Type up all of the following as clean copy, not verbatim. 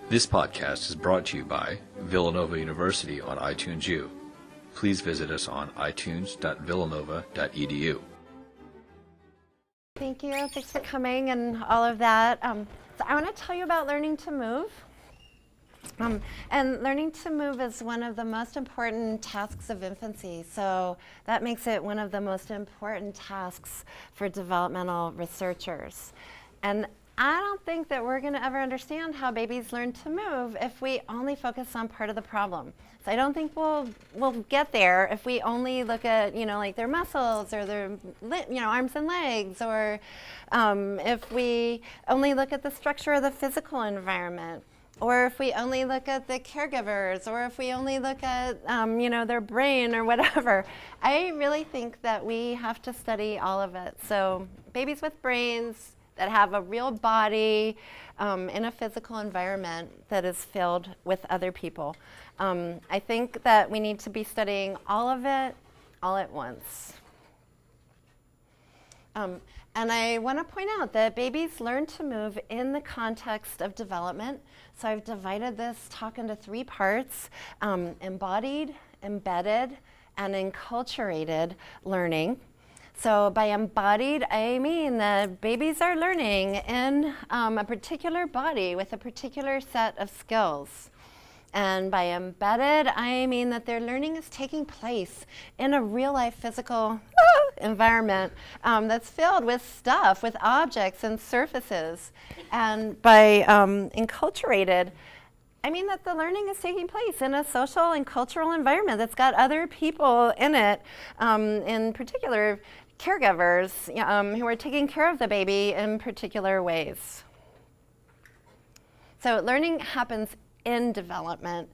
This podcast is brought to you by Villanova University on iTunes U. Please visit us on itunes.villanova.edu. Thank you. Thanks for coming and all of that. So I want to tell you about learning to move. And learning to move is one of the most important tasks of infancy. So that makes it one of the most important tasks for developmental researchers. And I don't think that we're going to ever understand how babies learn to move if we only focus on part of the problem. So I don't think we'll get there if we only look at, like their muscles or their, arms and legs, or if we only look at the structure of the physical environment, or if we only look at the caregivers, or if we only look at, their brain or whatever. I really think that we have to study all of it. So babies with brains that have a real body in a physical environment that is filled with other people. I think that we need to be studying all of it all at once. And I want to point out that babies learn to move in the context of development. So I've divided this talk into 3 parts: embodied, embedded, and enculturated learning. So by embodied, I mean that babies are learning in a particular body with a particular set of skills. And by embedded, I mean that their learning is taking place in a real-life physical environment that's filled with stuff, with objects and surfaces. And by enculturated, I mean that the learning is taking place in a social and cultural environment that's got other people in it, in particular caregivers who are taking care of the baby in particular ways. So learning happens in development.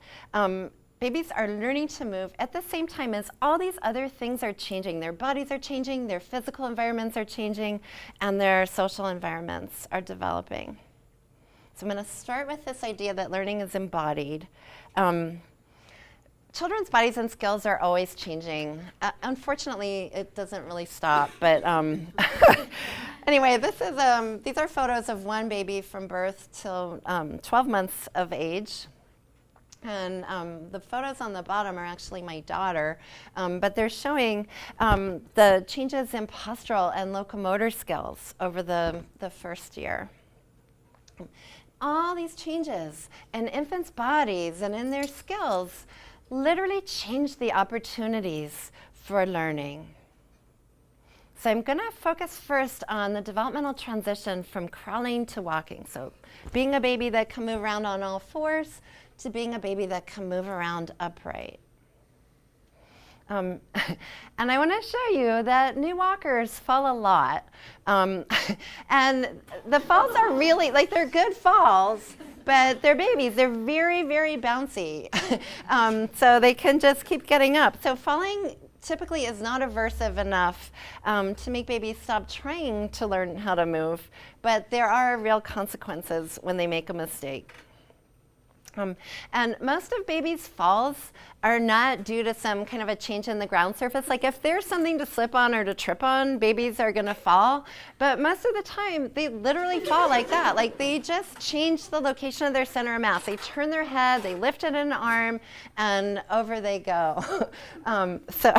Babies are learning to move at the same time as all these other things are changing. Their bodies are changing, their physical environments are changing, and their social environments are developing. So I'm going to start with this idea that learning is embodied. Children's bodies and skills are always changing. Unfortunately, it doesn't really stop, but anyway, these are photos of one baby from birth till 12 months of age. And the photos on the bottom are actually my daughter, but they're showing the changes in postural and locomotor skills over the first year. All these changes in infants' bodies and in their skills literally change the opportunities for learning. So I'm going to focus first on the developmental transition from crawling to walking. So being a baby that can move around on all fours to being a baby that can move around upright. And I want to show you that new walkers fall a lot. And the falls are really, they're good falls, but they're babies. They're very, very bouncy. So they can just keep getting up. So falling typically is not aversive enough to make babies stop trying to learn how to move, but there are real consequences when they make a mistake. And most of babies' falls are not due to some kind of a change in the ground surface. Like if there's something to slip on or to trip on, babies are going to fall. But most of the time, they literally fall like that. Like they just change the location of their center of mass. They turn their head, they lift it in an arm, and over they go. So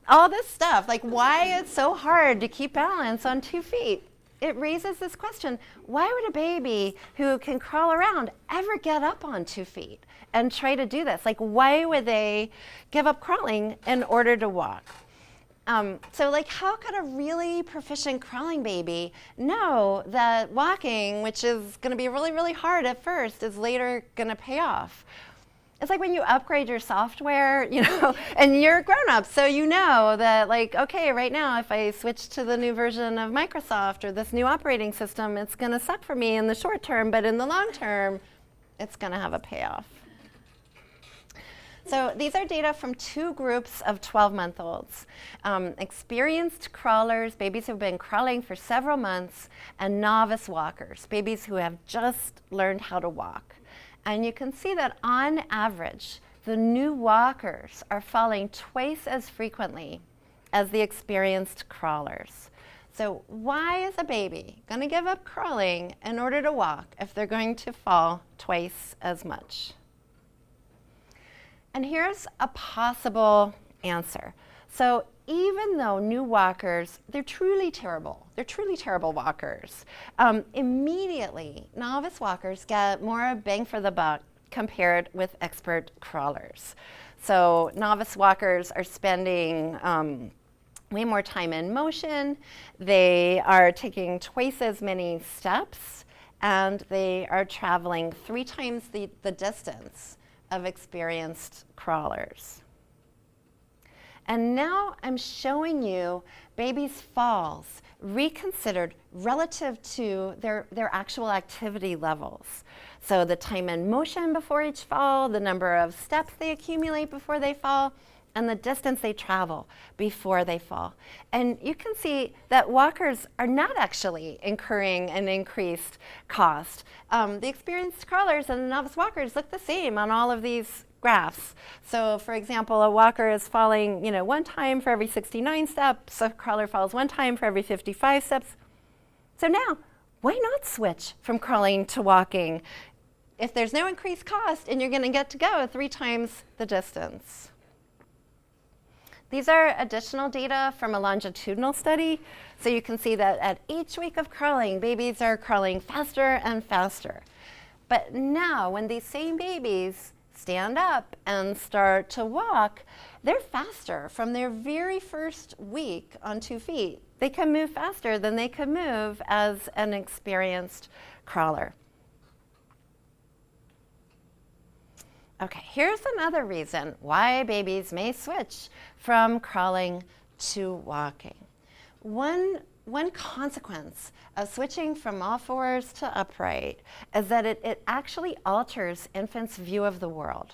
all this stuff, like why it's so hard to keep balance on 2 feet. It raises this question: why would a baby who can crawl around ever get up on 2 feet and try to do this? Like, why would they give up crawling in order to walk? So how could a really proficient crawling baby know that walking, which is going to be really, really hard at first, is later going to pay off? It's like when you upgrade your software, and you're grown up, so you know that, okay, right now, if I switch to the new version of Microsoft or this new operating system, it's going to suck for me in the short term, but in the long term, it's going to have a payoff. So these are data from 2 groups of 12-month-olds. Experienced crawlers, babies who've been crawling for several months, and novice walkers, babies who have just learned how to walk. And you can see that on average, the new walkers are falling twice as frequently as the experienced crawlers. So why is a baby going to give up crawling in order to walk if they're going to fall twice as much? And here's a possible answer. So even though new walkers, they're truly terrible walkers, immediately novice walkers get more bang for the buck compared with expert crawlers. So novice walkers are spending way more time in motion, they are taking twice as many steps, and they are traveling 3 times the distance of experienced crawlers. And now I'm showing you babies' falls reconsidered relative to their actual activity levels. So the time in motion before each fall, the number of steps they accumulate before they fall, and the distance they travel before they fall. And you can see that walkers are not actually incurring an increased cost. The experienced crawlers and the novice walkers look the same on all of these graphs. So for example, a walker is falling 1 time for every 69 steps, a crawler falls 1 time for every 55 steps. So now, why not switch from crawling to walking if there's no increased cost and you're going to get to go 3 times the distance? These are additional data from a longitudinal study. So you can see that at each week of crawling, babies are crawling faster and faster. But now, when these same babies stand up and start to walk, they're faster from their very first week on 2 feet. They can move faster than they could move as an experienced crawler. Okay, here's another reason why babies may switch from crawling to walking. One consequence of switching from all fours to upright is that it actually alters infants' view of the world.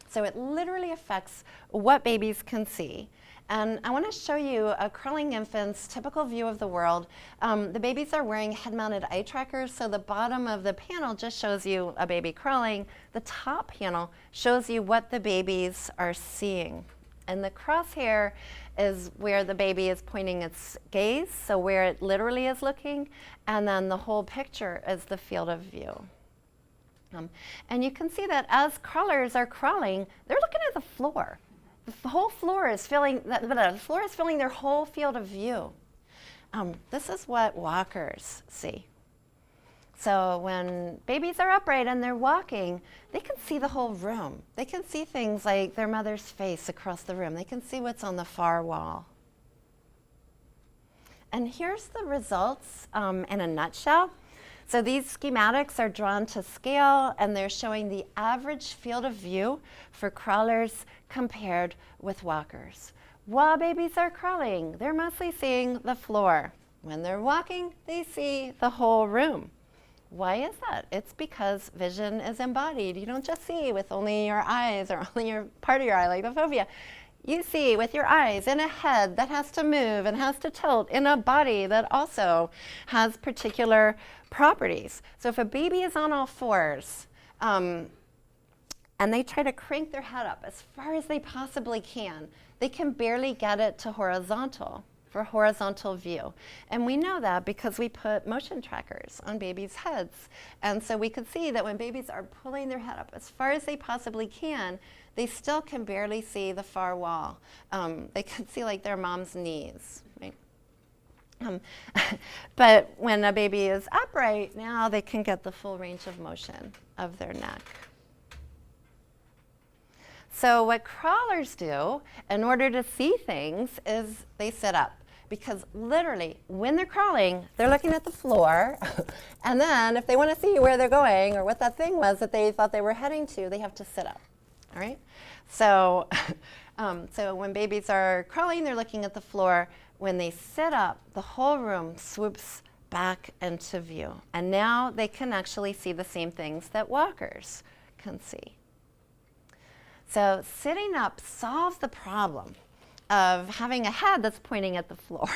So it literally affects what babies can see. And I want to show you a crawling infant's typical view of the world. The babies are wearing head-mounted eye trackers, so the bottom of the panel just shows you a baby crawling. The top panel shows you what the babies are seeing. And the crosshair is where the baby is pointing its gaze, so where it literally is looking, and then the whole picture is the field of view. And you can see that as crawlers are crawling, they're looking at the floor. The whole floor is filling, the floor is filling their whole field of view. This is what walkers see. So when babies are upright and they're walking, they can see the whole room. They can see things like their mother's face across the room. They can see what's on the far wall. And here's the results in a nutshell. So these schematics are drawn to scale, and they're showing the average field of view for crawlers compared with walkers. While babies are crawling, they're mostly seeing the floor. When they're walking, they see the whole room. Why is that? It's because vision is embodied. You don't just see with only your eyes or only your part of your eye, like the fovea. You see with your eyes in a head that has to move and has to tilt, in a body that also has particular properties. So if a baby is on all fours and they try to crank their head up as far as they possibly can, they can barely get it to horizontal for horizontal view. And we know that because we put motion trackers on babies' heads. And so we could see that when babies are pulling their head up as far as they possibly can, they still can barely see the far wall. They can see like their mom's knees, right? But when a baby is upright, now they can get the full range of motion of their neck. So what crawlers do in order to see things is they sit up. Because literally, when they're crawling, they're looking at the floor. And then if they want to see where they're going or what that thing was that they thought they were heading to, they have to sit up. All right? So, so when babies are crawling, they're looking at the floor. When they sit up, the whole room swoops back into view. And now they can actually see the same things that walkers can see. So sitting up solves the problem of having a head that's pointing at the floor.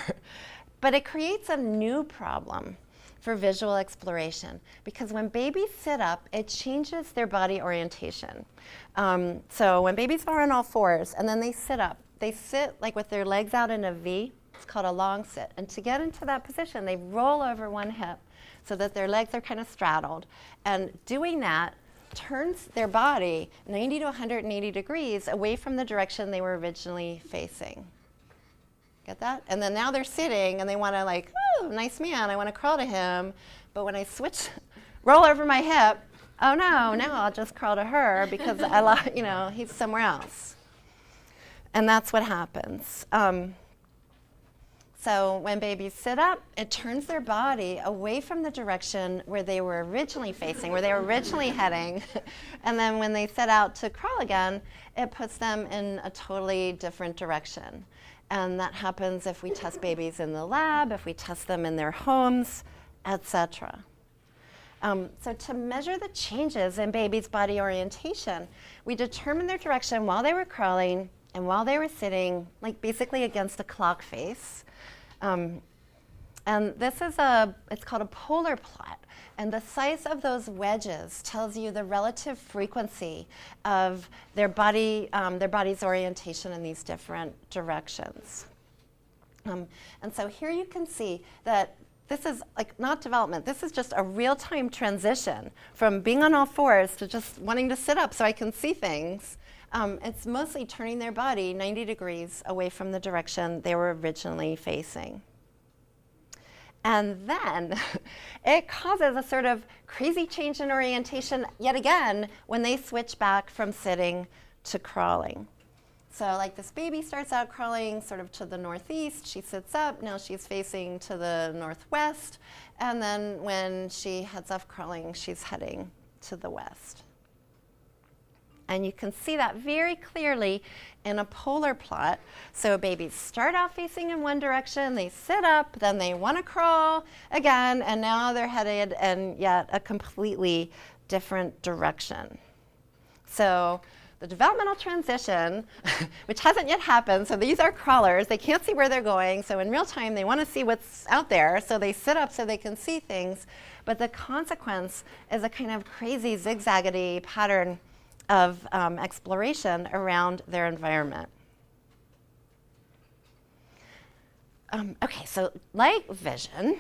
But it creates a new problem for visual exploration, because when babies sit up, it changes their body orientation. So when babies are on all fours and then they sit up, they sit like with their legs out in a V, It's called a long sit. And to get into that position, they roll over one hip so that their legs are kind of straddled. And doing that turns their body 90 to 180 degrees away from the direction they were originally facing. Get that? And then now they're sitting and they want to like, oh, nice man, I want to crawl to him. But when I switch, roll over my hip, oh no, now I'll just crawl to her because he's somewhere else. And that's what happens. So when babies sit up, it turns their body away from the direction where they were originally facing, where they were originally heading. And then when they set out to crawl again, it puts them in a totally different direction. And that happens if we test babies in the lab, if we test them in their homes, etc. So to measure the changes in babies' body orientation, we determined their direction while they were crawling and while they were sitting, like basically against a clock face. And this is it's called a polar plot. And the size of those wedges tells you the relative frequency of their body's orientation in these different directions. And so here you can see that this is like not development. This is just a real-time transition from being on all fours to just wanting to sit up so I can see things. It's mostly turning their body 90 degrees away from the direction they were originally facing. And then it causes a sort of crazy change in orientation yet again when they switch back from sitting to crawling. So like this baby starts out crawling sort of to the northeast, she sits up, now she's facing to the northwest, and then when she heads off crawling, she's heading to the west. And you can see that very clearly in a polar plot. So babies start out facing in one direction, they sit up, then they want to crawl again, and now they're headed in yet a completely different direction. So the developmental transition, which hasn't yet happened, so these are crawlers, they can't see where they're going, so in real time they want to see what's out there, so they sit up so they can see things, but the consequence is a kind of crazy zigzaggedy pattern of exploration around their environment. Okay, so like vision,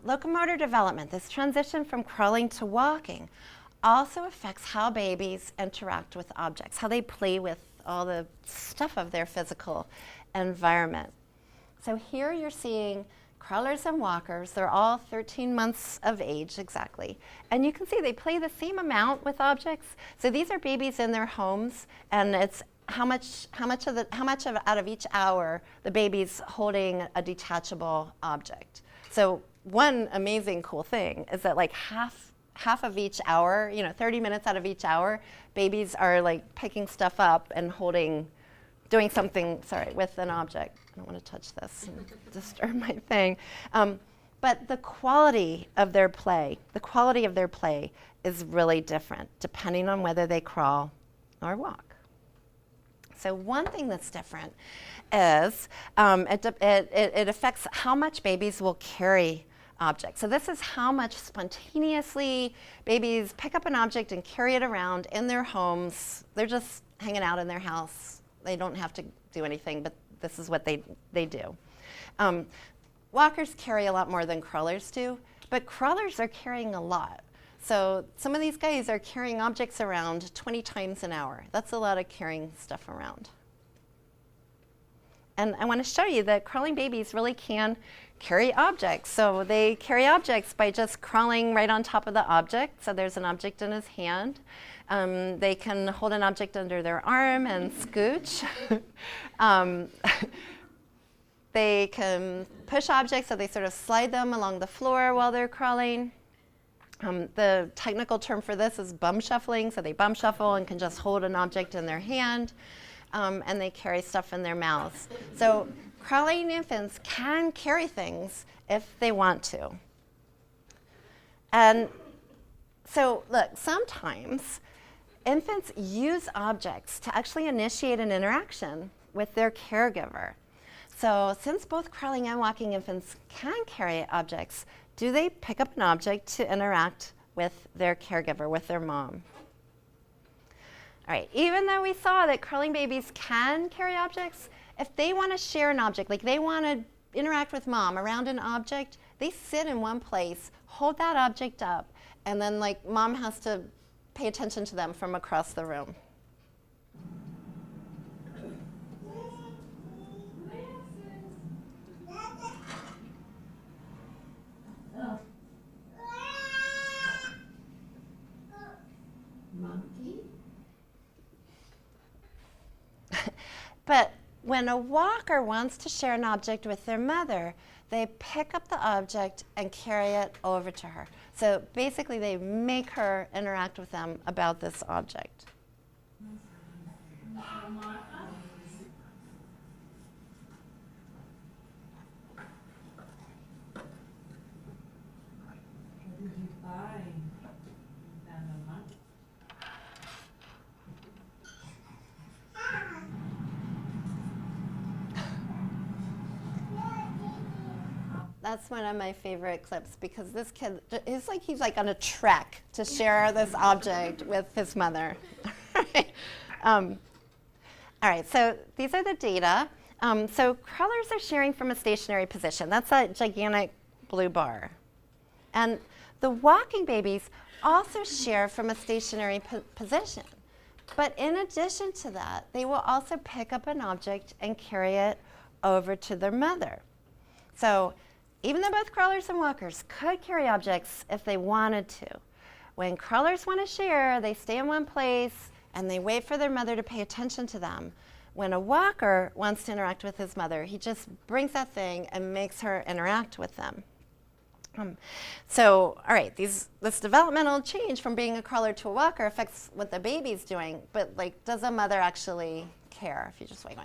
locomotor development, this transition from crawling to walking, also affects how babies interact with objects, how they play with all the stuff of their physical environment. So here you're seeing crawlers and walkers. They're all 13 months of age exactly. And you can see they play the same amount with objects. So these are babies in their homes, and it's how much out of each hour the baby's holding a detachable object. So one amazing cool thing is that like half of each hour, 30 minutes out of each hour, babies are like picking stuff up and doing something, with an object. I don't want to touch this and disturb my thing. But the quality of their play is really different depending on whether they crawl or walk. So one thing that's different is it affects how much babies will carry objects. So this is how much spontaneously babies pick up an object and carry it around in their homes. They're just hanging out in their house. They don't have to do anything, but this is what they do. Walkers carry a lot more than crawlers do, but crawlers are carrying a lot. So some of these guys are carrying objects around 20 times an hour. That's a lot of carrying stuff around. And I want to show you that crawling babies really can carry objects. So they carry objects by just crawling right on top of the object. So there's an object in his hand. They can hold an object under their arm and scooch. They can push objects, so they sort of slide them along the floor while they're crawling. The technical term for this is bum shuffling, so they bum shuffle and can just hold an object in their hand, and they carry stuff in their mouths. So crawling infants can carry things if they want to. And so look, sometimes infants use objects to actually initiate an interaction with their caregiver. So since both crawling and walking infants can carry objects, do they pick up an object to interact with their caregiver, with their mom? All right, even though we saw that crawling babies can carry objects, if they want to share an object, like they want to interact with mom around an object, they sit in one place, hold that object up, and then like mom has to pay attention to them from across the room. Monkey. But when a walker wants to share an object with their mother, they pick up the object and carry it over to her. So basically they make her interact with them about this object. That's one of my favorite clips because this kid is like he's like on a trek to share this object with his mother. All right, so these are the data. So crawlers are sharing from a stationary position. That's a gigantic blue bar. And the walking babies also share from a stationary position. But in addition to that, they will also pick up an object and carry it over to their mother. So even though both crawlers and walkers could carry objects if they wanted to, when crawlers want to share, they stay in one place and they wait for their mother to pay attention to them. When a walker wants to interact with his mother, he just brings that thing and makes her interact with them. So, all right, this developmental change from being a crawler to a walker affects what the baby's doing, but like, does a mother actually care if you just went,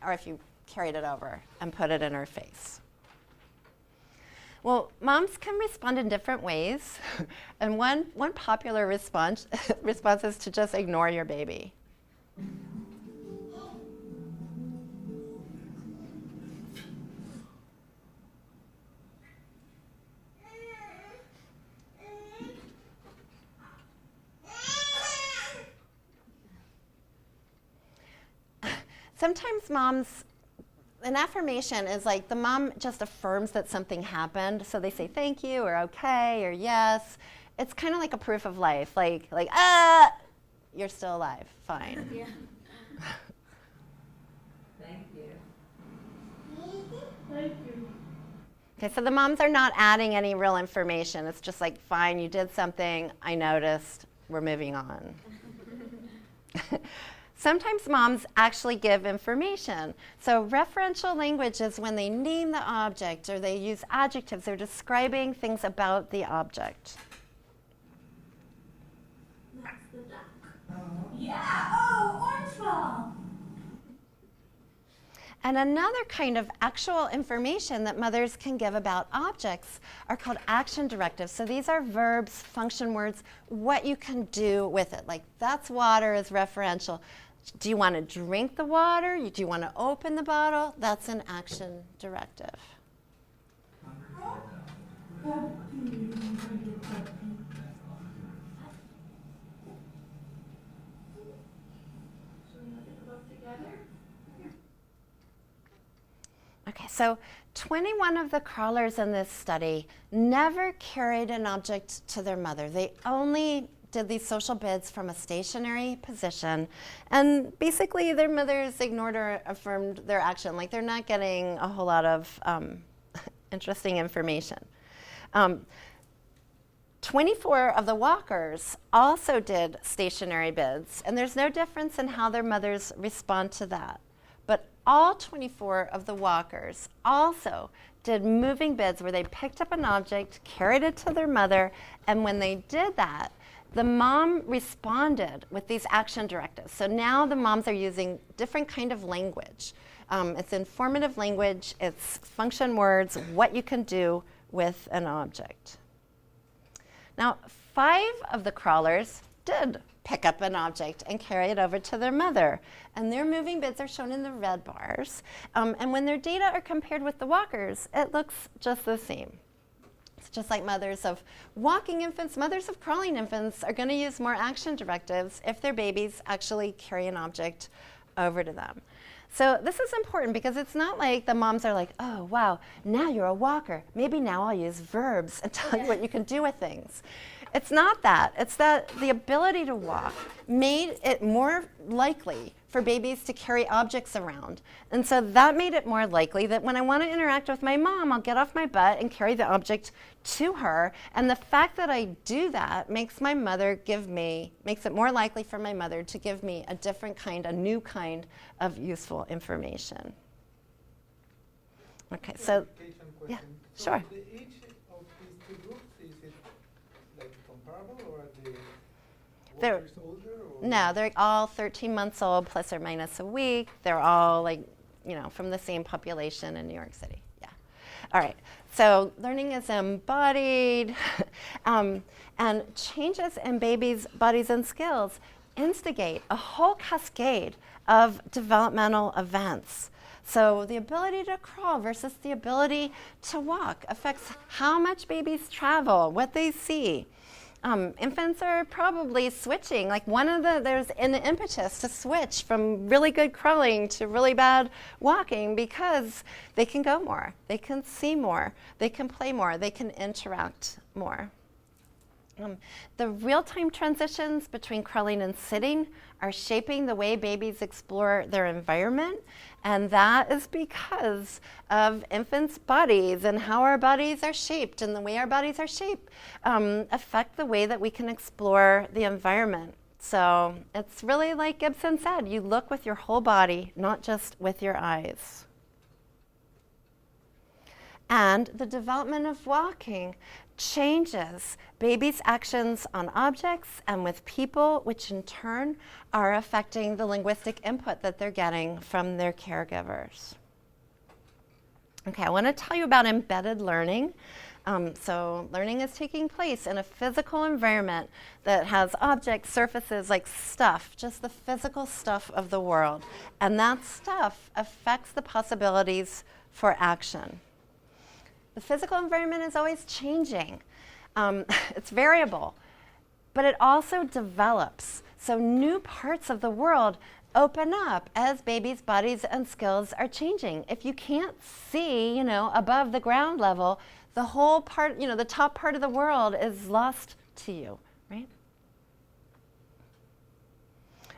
or if you carried it over and put it in her face? Well, moms can respond in different ways, and one popular response is to just ignore your baby. Sometimes moms, an affirmation is like the mom just affirms that something happened. So they say thank you or okay or yes. It's kind of like a proof of life, like you're still alive, fine. Yeah. Thank you. Thank you. Okay, so the moms are not adding any real information. It's just like, fine, you did something, I noticed, we're moving on. Sometimes moms actually give information. So referential language is when they name the object or they use adjectives. They're describing things about the object. That's the duck. Oh. Yeah, oh, orange ball. And another kind of actual information that mothers can give about objects are called action directives. So these are verbs, function words, what you can do with it. Like, that's water is referential. Do you want to drink the water? Do you want to open the bottle? That's an action directive. Okay, so 21 of the crawlers in this study never carried an object to their mother. They only did these social bids from a stationary position, and basically their mothers ignored or affirmed their action. Like, they're not getting a whole lot of interesting information. 24 of the walkers also did stationary bids, and there's no difference in how their mothers respond to that. But all 24 of the walkers also did moving bids where they picked up an object, carried it to their mother, and when they did that, the mom responded with these action directives. So now the moms are using different kind of language. It's informative language, it's function words, what you can do with an object. Now, 5 of the crawlers did pick up an object and carry it over to their mother. And their moving bids are shown in the red bars. And when their data are compared with the walkers, it looks just the same. It's just like mothers of walking infants, mothers of crawling infants are going to use more action directives if their babies actually carry an object over to them. So this is important because it's not like the moms are like, oh, wow, now you're a walker. Maybe now I'll use verbs and tell you what you can do with things. It's not that. It's that the ability to walk made it more likely for babies to carry objects around. And so that made it more likely that when I want to interact with my mom, I'll get off my butt and carry the object to her. And the fact that I do that makes it more likely for my mother to give me a new kind of useful information. Okay, so, yeah, sure. The age of these two groups, is it like comparable, or are they walkers older? Or? No, they're all 13 months old plus or minus a week. They're all from the same population in New York City. Yeah. All right. So learning is embodied, and changes in babies' bodies and skills instigate a whole cascade of developmental events. So the ability to crawl versus the ability to walk affects how much babies travel, what they see. Infants are probably switching. There's an impetus to switch from really good crawling to really bad walking because they can go more, they can see more, they can play more, they can interact more. The real-time transitions between crawling and sitting are shaping the way babies explore their environment, and that is because of infants' bodies and how our bodies are shaped, and the way our bodies are shaped affect the way that we can explore the environment. So it's really like Gibson said, you look with your whole body, not just with your eyes. And the development of walking changes babies' actions on objects and with people, which in turn are affecting the linguistic input that they're getting from their caregivers. Okay, I want to tell you about embedded learning. So learning is taking place in a physical environment that has objects, surfaces, like stuff, just the physical stuff of the world. And that stuff affects the possibilities for action. The physical environment is always changing. It's variable, but it also develops. So new parts of the world open up as babies' bodies and skills are changing. If you can't see, above the ground level, the whole part, the top part of the world is lost to you, right?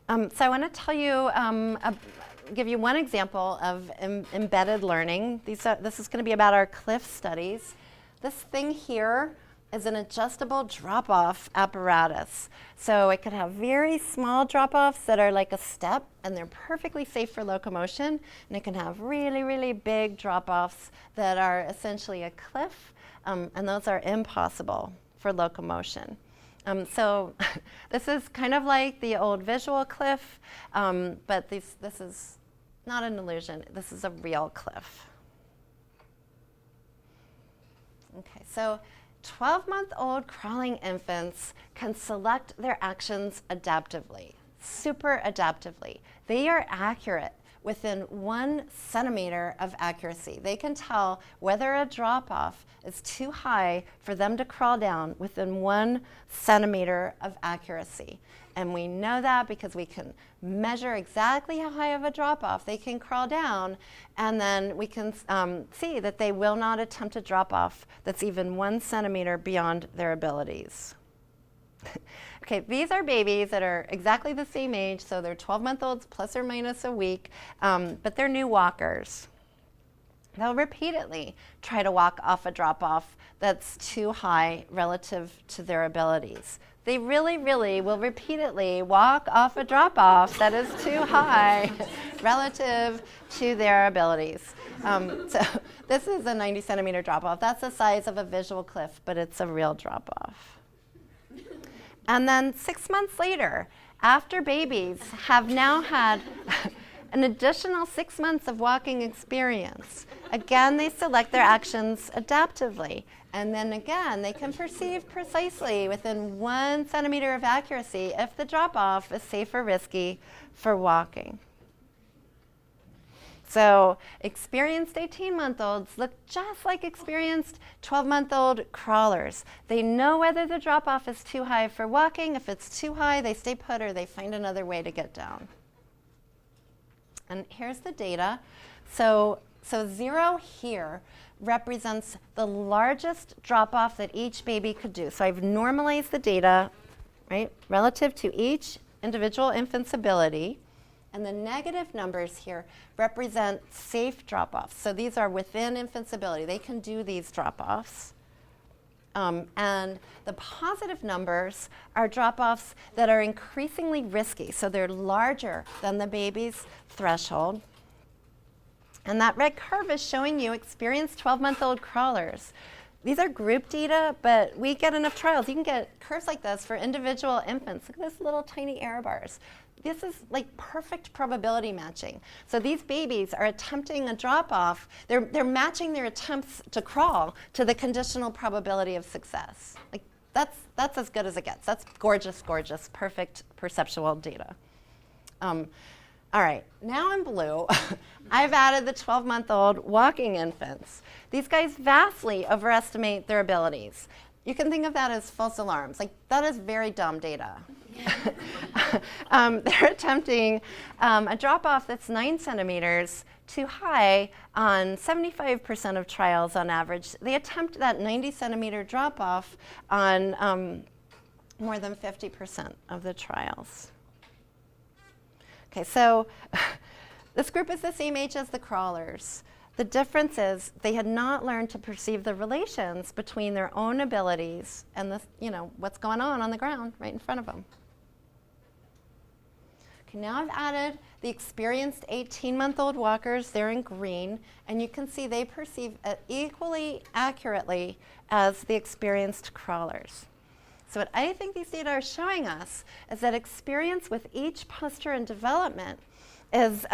So I want to tell you, give you one example of embedded learning. This is going to be about our CLIF studies. This thing here is an adjustable drop-off apparatus. So it could have very small drop-offs that are like a step, and they're perfectly safe for locomotion. And it can have really, really big drop-offs that are essentially a cliff, and those are impossible for locomotion. So this is kind of like the old visual cliff, but this is not an illusion. This is a real cliff. Okay, so 12-month-old crawling infants can select their actions adaptively, super adaptively. They are accurate within 1 centimeter of accuracy. They can tell whether a drop-off is too high for them to crawl down within 1 centimeter of accuracy. And we know that because we can measure exactly how high of a drop-off they can crawl down, and then we can see that they will not attempt a drop-off that's even 1 centimeter beyond their abilities. Okay, these are babies that are exactly the same age, so they're 12-month-olds plus or minus a week, but they're new walkers. They'll repeatedly try to walk off a drop-off that's too high relative to their abilities. They really, really will repeatedly walk off a drop-off that is too high relative to their abilities. So this is a 90-centimeter drop-off. That's the size of a visual cliff, but it's a real drop-off. And then 6 months later, after babies have now had an additional 6 months of walking experience, again, they select their actions adaptively. And then again, they can perceive precisely within 1 centimeter of accuracy if the drop-off is safe or risky for walking. So experienced 18-month-olds look just like experienced 12-month-old crawlers. They know whether the drop-off is too high for walking. If it's too high, they stay put or they find another way to get down. And here's the data. So 0 here represents the largest drop-off that each baby could do. So I've normalized the data, right, relative to each individual infant's ability. And the negative numbers here represent safe drop-offs. So these are within infant's ability. They can do these drop-offs. And the positive numbers are drop-offs that are increasingly risky. So they're larger than the baby's threshold. And that red curve is showing you experienced 12-month-old crawlers. These are group data, but we get enough trials. You can get curves like this for individual infants. Look at this little tiny error bars. This is like perfect probability matching. So these babies are attempting a drop-off. They're matching their attempts to crawl to the conditional probability of success. Like that's as good as it gets. That's gorgeous, gorgeous, perfect perceptual data. All right, now in blue, I've added the 12-month-old walking infants. These guys vastly overestimate their abilities. You can think of that as false alarms. Like, that is very dumb data. They're attempting a drop-off that's 9 centimeters too high on 75% of trials on average. They attempt that 90-centimeter drop-off on more than 50% of the trials. Okay, so this group is the same age as the crawlers. The difference is they had not learned to perceive the relations between their own abilities and the, what's going on the ground right in front of them. Okay, now I've added the experienced 18-month-old walkers. They're in green, and you can see they perceive it equally accurately as the experienced crawlers. So what I think these data are showing us is that experience with each posture and development is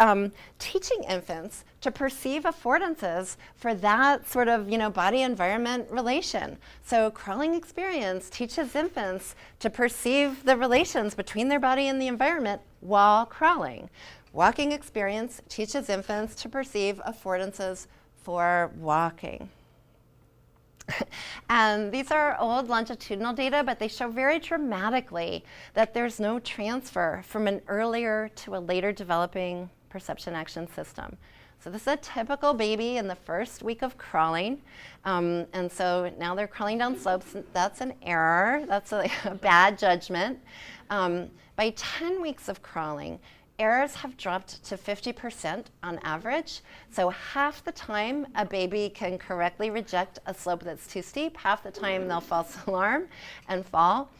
teaching infants to perceive affordances for that sort of body-environment relation. So crawling experience teaches infants to perceive the relations between their body and the environment while crawling. Walking experience teaches infants to perceive affordances for walking. And these are old longitudinal data, but they show very dramatically that there's no transfer from an earlier to a later developing perception action system. So this is a typical baby in the first week of crawling. And so now they're crawling down slopes. That's an error. That's a bad judgment. By 10 weeks of crawling, errors have dropped to 50% on average. So half the time a baby can correctly reject a slope that's too steep, half the time they'll false alarm and fall.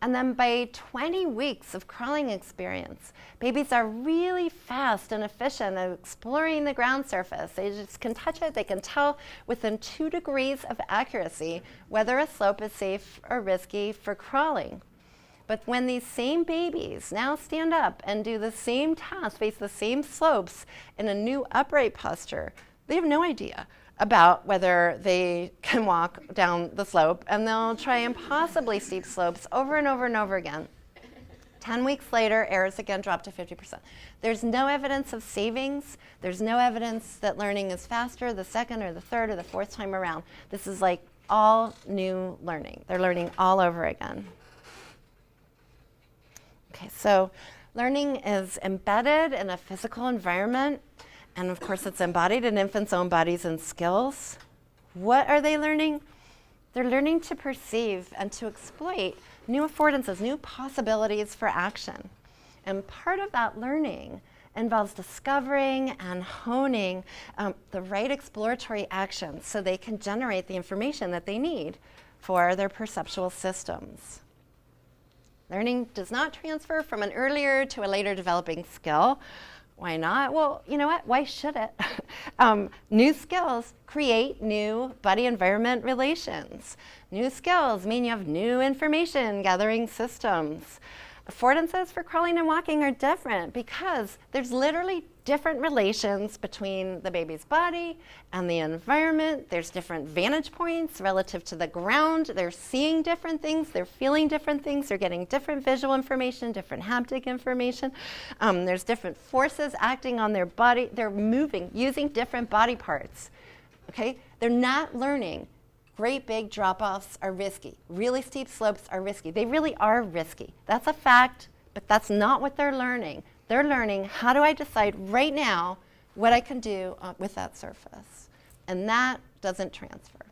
And then by 20 weeks of crawling experience, babies are really fast and efficient at exploring the ground surface. They just can touch it. They can tell within 2 degrees of accuracy whether a slope is safe or risky for crawling. But when these same babies now stand up and do the same task, face the same slopes in a new upright posture, they have no idea about whether they can walk down the slope, and they'll try impossibly steep slopes over and over and over again. 10 weeks later, errors again drop to 50%. There's no evidence of savings. There's no evidence that learning is faster the second or the third or the fourth time around. This is like all new learning. They're learning all over again. Okay, so learning is embedded in a physical environment, and of course it's embodied in infants' own bodies and skills. What are they learning? They're learning to perceive and to exploit new affordances, new possibilities for action. And part of that learning involves discovering and honing the right exploratory actions so they can generate the information that they need for their perceptual systems. Learning does not transfer from an earlier to a later developing skill. Why not? Well, you know what? Why should it? New skills create new body-environment relations. New skills mean you have new information gathering systems. Affordances for crawling and walking are different because there's literally different relations between the baby's body and the environment. There's different vantage points relative to the ground. They're seeing different things. They're feeling different things. They're getting different visual information, different haptic information. There's different forces acting on their body. They're moving, using different body parts. Okay? They're not learning. Great big drop-offs are risky. Really steep slopes are risky. They really are risky. That's a fact, but that's not what they're learning. They're learning, how do I decide right now what I can do with that surface? And that doesn't transfer.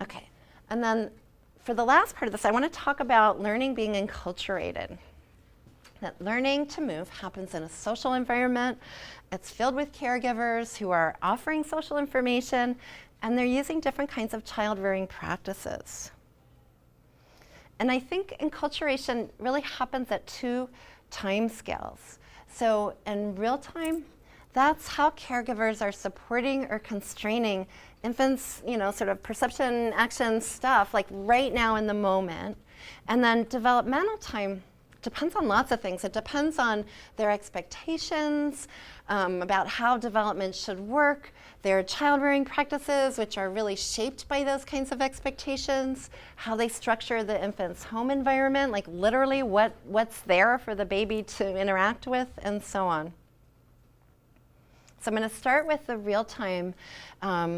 Okay, and then for the last part of this, I want to talk about learning being enculturated. That learning to move happens in a social environment. It's filled with caregivers who are offering social information, and they're using different kinds of child rearing practices. And I think enculturation really happens at 2 time scales. So in real time, that's how caregivers are supporting or constraining infants, sort of perception, action stuff, like right now in the moment. And then developmental time depends on lots of things. It depends on their expectations about how development should work, their child rearing practices, which are really shaped by those kinds of expectations, how they structure the infant's home environment, like literally what's there for the baby to interact with, and so on. So I'm going to start with the real-time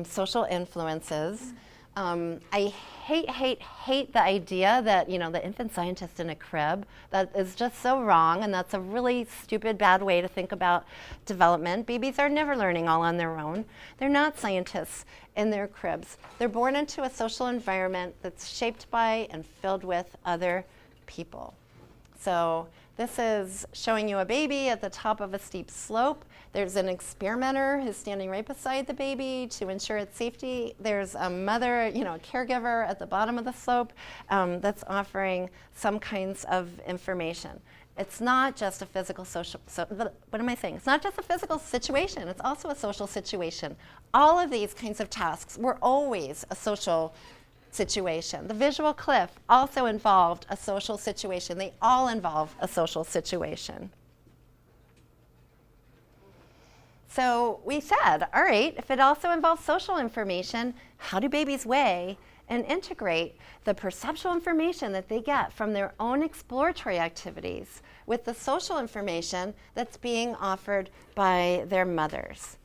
social influences. I hate the idea that, the infant scientist in a crib. That is just so wrong, and that's a really stupid, bad way to think about development. Babies are never learning all on their own. They're not scientists in their cribs. They're born into a social environment that's shaped by and filled with other people. So this is showing you a baby at the top of a steep slope. There's an experimenter who's standing right beside the baby to ensure its safety. There's a mother, a caregiver at the bottom of the slope that's offering some kinds of information. It's not just a physical social, what am I saying? It's not just a physical situation, it's also a social situation. All of these kinds of tasks were always a social situation. The visual cliff also involved a social situation. They all involve a social situation. So we said, all right, if it also involves social information, how do babies weigh and integrate the perceptual information that they get from their own exploratory activities with the social information that's being offered by their mothers?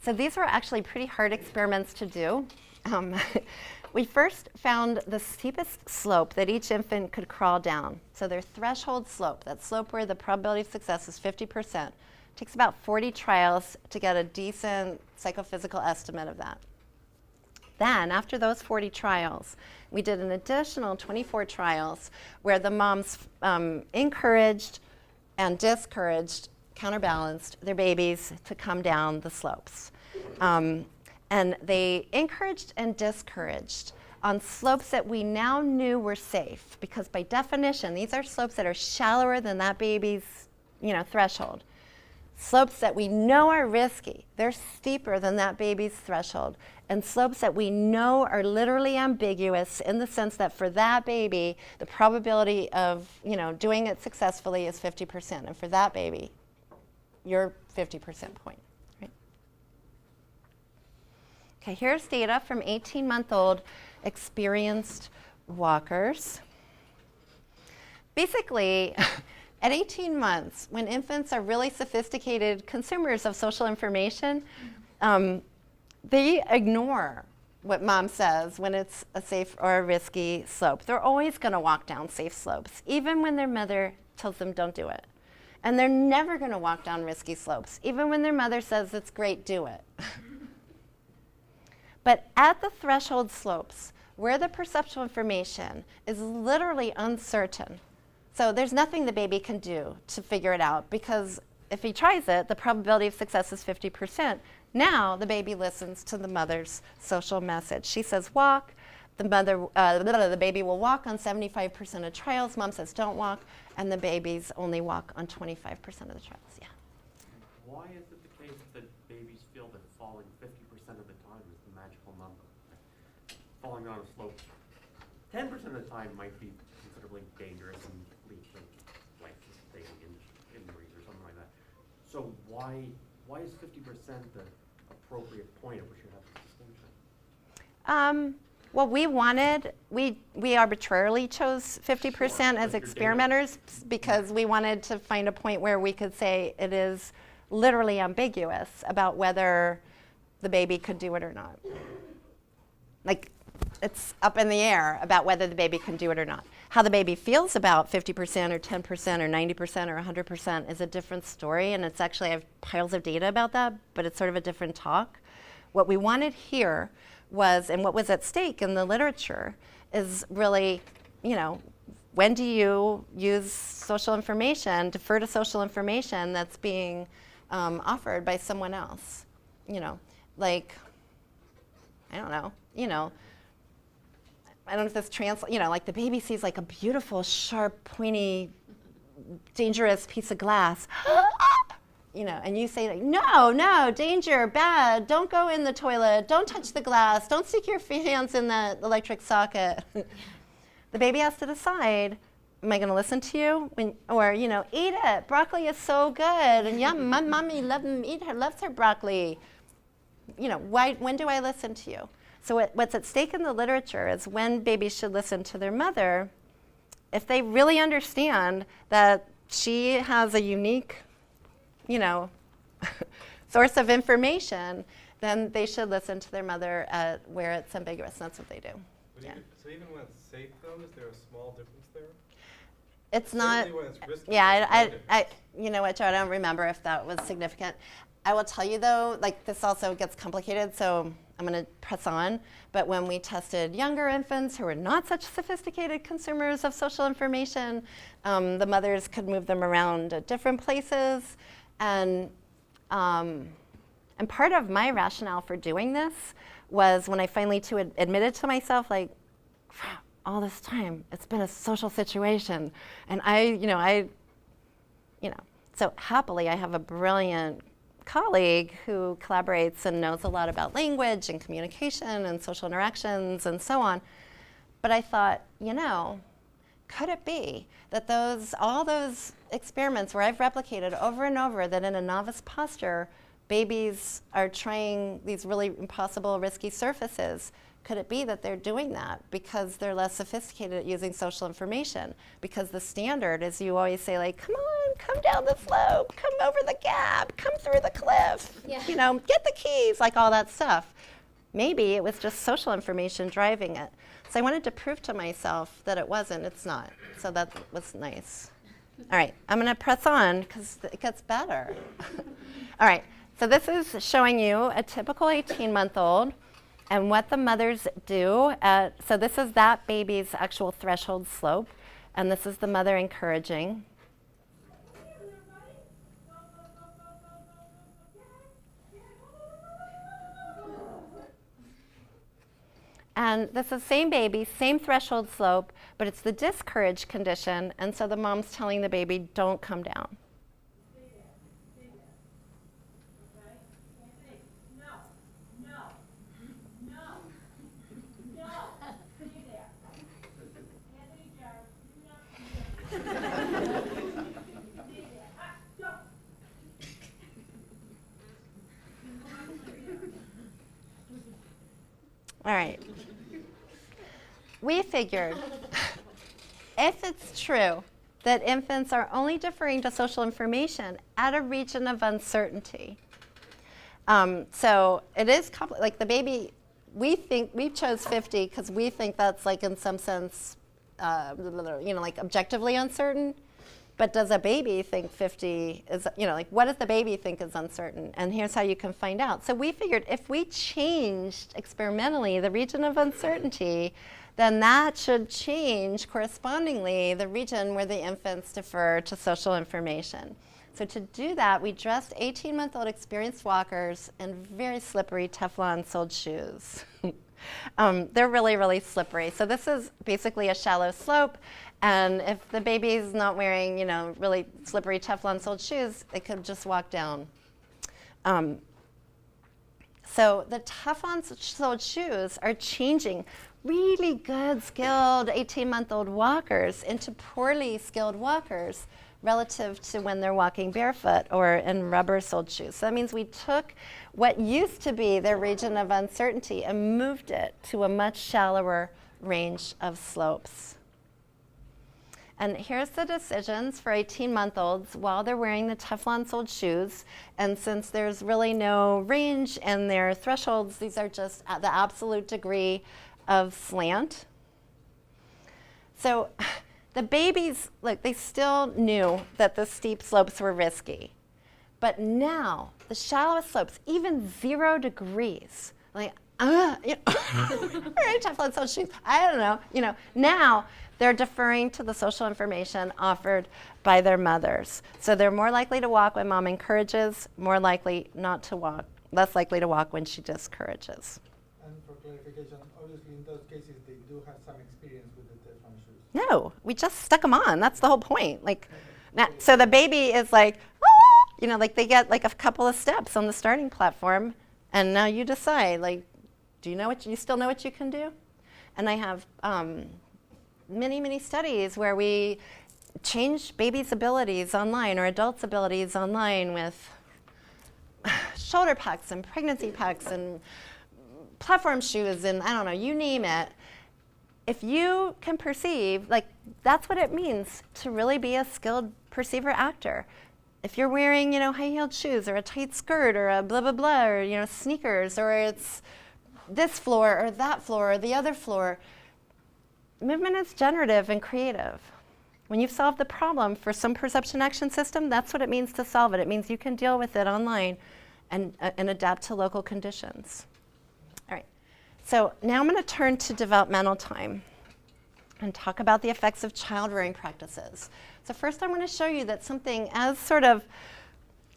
So these were actually pretty hard experiments to do. We first found the steepest slope that each infant could crawl down. So their threshold slope, that slope where the probability of success is 50%. It takes about 40 trials to get a decent psychophysical estimate of that. Then, after those 40 trials, we did an additional 24 trials where the moms encouraged and discouraged, counterbalanced their babies to come down the slopes. And they encouraged and discouraged on slopes that we now knew were safe, because by definition, these are slopes that are shallower than that baby's threshold. Slopes that we know are risky, they're steeper than that baby's threshold. And slopes that we know are literally ambiguous in the sense that for that baby, the probability of doing it successfully is 50%. And for that baby, your 50% point. Right? Okay, here's data from 18-month-old experienced walkers. Basically, at 18 months, when infants are really sophisticated consumers of social information, they ignore what mom says when it's a safe or a risky slope. They're always going to walk down safe slopes, even when their mother tells them don't do it. And they're never going to walk down risky slopes, even when their mother says it's great, do it. But at the threshold slopes, where the perceptual information is literally uncertain, so there's nothing the baby can do to figure it out, because if he tries it, the probability of success is 50%. Now the baby listens to the mother's social message. She says walk, the baby will walk on 75% of trials. Mom says don't walk, and the babies only walk on 25% of the trials. Yeah. Why is it the case that babies feel that falling 50% of the time is the magical number? Falling on a slope 10% of the time might be considerably dangerous and lead to life-sustaining injuries or something like that. So why is 50% the appropriate point at which you have this distinction? Well, we arbitrarily chose 50% as experimenters because we wanted to find a point where we could say it is literally ambiguous about whether the baby could do it or not. Like, it's up in the air about whether the baby can do it or not. How the baby feels about 50% or 10% or 90% or 100% is a different story, and it's actually, I have piles of data about that, but it's sort of a different talk. What we wanted here was, and what was at stake in the literature, is really, you know, when do you use social information, defer to social information that's being offered by someone else? You know, like, I don't know, you know, I don't know if this translates, you know, like the baby sees like a beautiful, sharp, pointy, dangerous piece of glass, you know, and you say, like, no, no, danger, bad, don't go in the toilet, don't touch the glass, don't stick your hands in the electric socket. The baby has to decide, am I going to listen to you? Or, you know, eat it, broccoli is so good, and yum, my mommy loves her broccoli. You know, when do I listen to you? So what's at stake in the literature is when babies should listen to their mother if they really understand that she has a unique, you know, source of information, then they should listen to their mother where it's ambiguous. That's what they do. Yeah. So even when it's safe, though, is there a small difference there? It's not. When it's risky, Yeah, I you know what, Joe, I don't remember if that was significant. I will tell you, though, like this also gets complicated, so I'm going to press on. But when we tested younger infants who were not such sophisticated consumers of social information, the mothers could move them around at different places. And part of my rationale for doing this was when I finally admitted to myself, like, all this time, it's been a social situation. And so happily I have a brilliant colleague who collaborates and knows a lot about language and communication and social interactions and so on. But I thought, you know, could it be that all those experiments where I've replicated over and over that in a novice posture, babies are trying these really impossible, risky surfaces? Could it be that they're doing that because they're less sophisticated at using social information? Because the standard is you always say, like, come on, come down the slope, come over the gap, come through the cliff, you know, get the keys, like all that stuff. Maybe it was just social information driving it. So I wanted to prove to myself that it wasn't, it's not. So that was nice. All right, I'm going to press on because it gets better. All right, so this is showing you a typical 18-month-old. And what the mothers do, so this is that baby's actual threshold slope, and this is the mother encouraging. And this is same baby, same threshold slope, but it's the discourage condition, and so the mom's telling the baby, don't come down. All right. We figured if it's true that infants are only deferring to social information at a region of uncertainty, so it is like the baby, we chose 50 because we think that's like in some sense, you know, like objectively uncertain. But does a baby think 50 is, you know, like what does the baby think is uncertain? And here's how you can find out. So we figured if we changed experimentally the region of uncertainty, then that should change correspondingly the region where the infants defer to social information. So to do that, we dressed 18-month-old experienced walkers in very slippery Teflon-soled shoes. They're really, really slippery. So this is basically a shallow slope. And if the baby's not wearing, you know, really slippery Teflon-soled shoes, it could just walk down. So the Teflon-soled shoes are changing really good, skilled 18-month-old walkers into poorly skilled walkers relative to when they're walking barefoot or in rubber-soled shoes. So that means we took what used to be their region of uncertainty and moved it to a much shallower range of slopes. And here's the decisions for 18-month-olds while they're wearing the Teflon-soled shoes. And since there's really no range in their thresholds, these are just at the absolute degree of slant. So the babies, look, they still knew that the steep slopes were risky. But now, the shallowest slopes, even 0 degrees, like, you know, very tough on social shoes. I don't know, you know. Now they're deferring to the social information offered by their mothers. So they're more likely to walk when mom encourages, more likely not to walk, less likely to walk when she discourages. And for clarification, obviously in those cases they do have some experience with the Teflon shoes. No, we just stuck them on. That's the whole point. Like, now, so the baby is like, you know, like they get like a couple of steps on the starting platform, and now you decide, like, do you know what you still know what you can do? And I have many studies where we change babies' abilities online or adults' abilities online with shoulder pucks and pregnancy pucks and platform shoes and I don't know, you name it. If you can perceive, like, that's what it means to really be a skilled perceiver actor. If you're wearing, you know, high-heeled shoes or a tight skirt or a blah, blah, blah, or, you know, sneakers, or it's this floor or that floor or the other floor, movement is generative and creative. When you've solved the problem for some perception action system, that's what it means to solve it. It means you can deal with it online and adapt to local conditions. All right, so now I'm going to turn to developmental time and talk about the effects of child rearing practices. So first I'm going to show you that something as sort of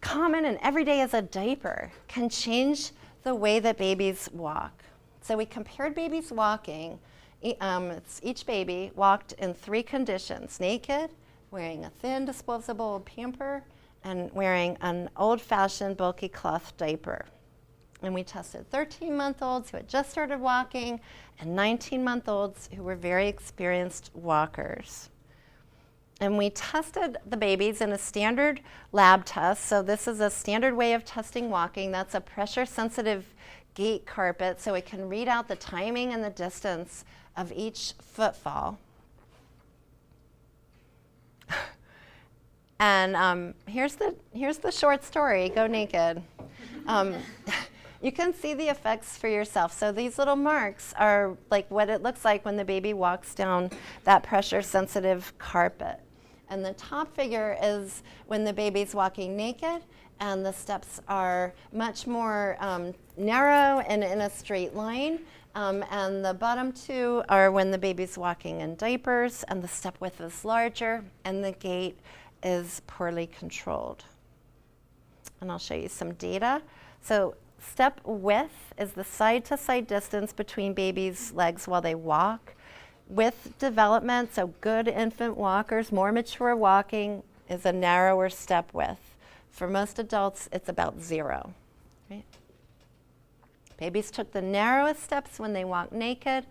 common and everyday as a diaper can change the way that babies walk. So we compared babies walking. Each baby walked in 3 conditions: naked, wearing a thin disposable pamper, and wearing an old-fashioned bulky cloth diaper. And we tested 13-month-olds who had just started walking and 19-month-olds who were very experienced walkers. And we tested the babies in a standard lab test. So this is a standard way of testing walking. That's a pressure-sensitive gait carpet, so it can read out the timing and the distance of each footfall. And here's the short story, Go Naked. You can see the effects for yourself. So these little marks are like what it looks like when the baby walks down that pressure-sensitive carpet. And the top figure is when the baby's walking naked, and the steps are much more narrow and in a straight line. And the bottom 2 are when the baby's walking in diapers, and the step width is larger, and the gait is poorly controlled. And I'll show you some data. So step width is the side-to-side distance between babies' legs while they walk. With development, so good infant walkers, more mature walking is a narrower step width. For most adults, it's about 0. Right? Babies took the narrowest steps when they walk naked,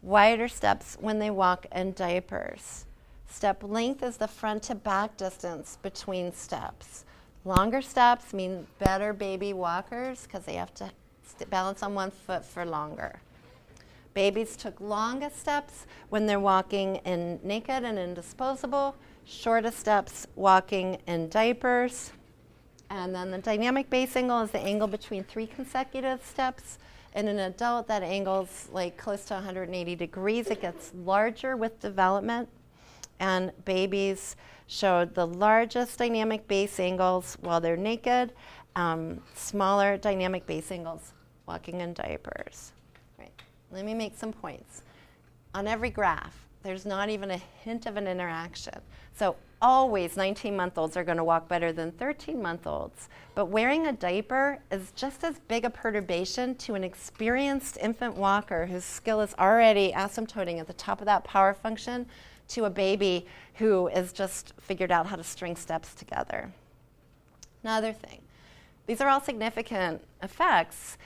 wider steps when they walk in diapers. Step length is the front to back distance between steps. Longer steps mean better baby walkers because they have to balance on one foot for longer. Babies took longest steps when they're walking in naked and in disposable, shortest steps walking in diapers. And then the dynamic base angle is the angle between 3 consecutive steps. In an adult, that angle's like close to 180 degrees. It gets larger with development. And babies showed the largest dynamic base angles while they're naked, smaller dynamic base angles walking in diapers. Right. Let me make some points. On every graph, there's not even a hint of an interaction. So always 19-month-olds are going to walk better than 13-month-olds. But wearing a diaper is just as big a perturbation to an experienced infant walker whose skill is already asymptoting at the top of that power function to a baby who is just figured out how to string steps together. Another thing, these are all significant effects,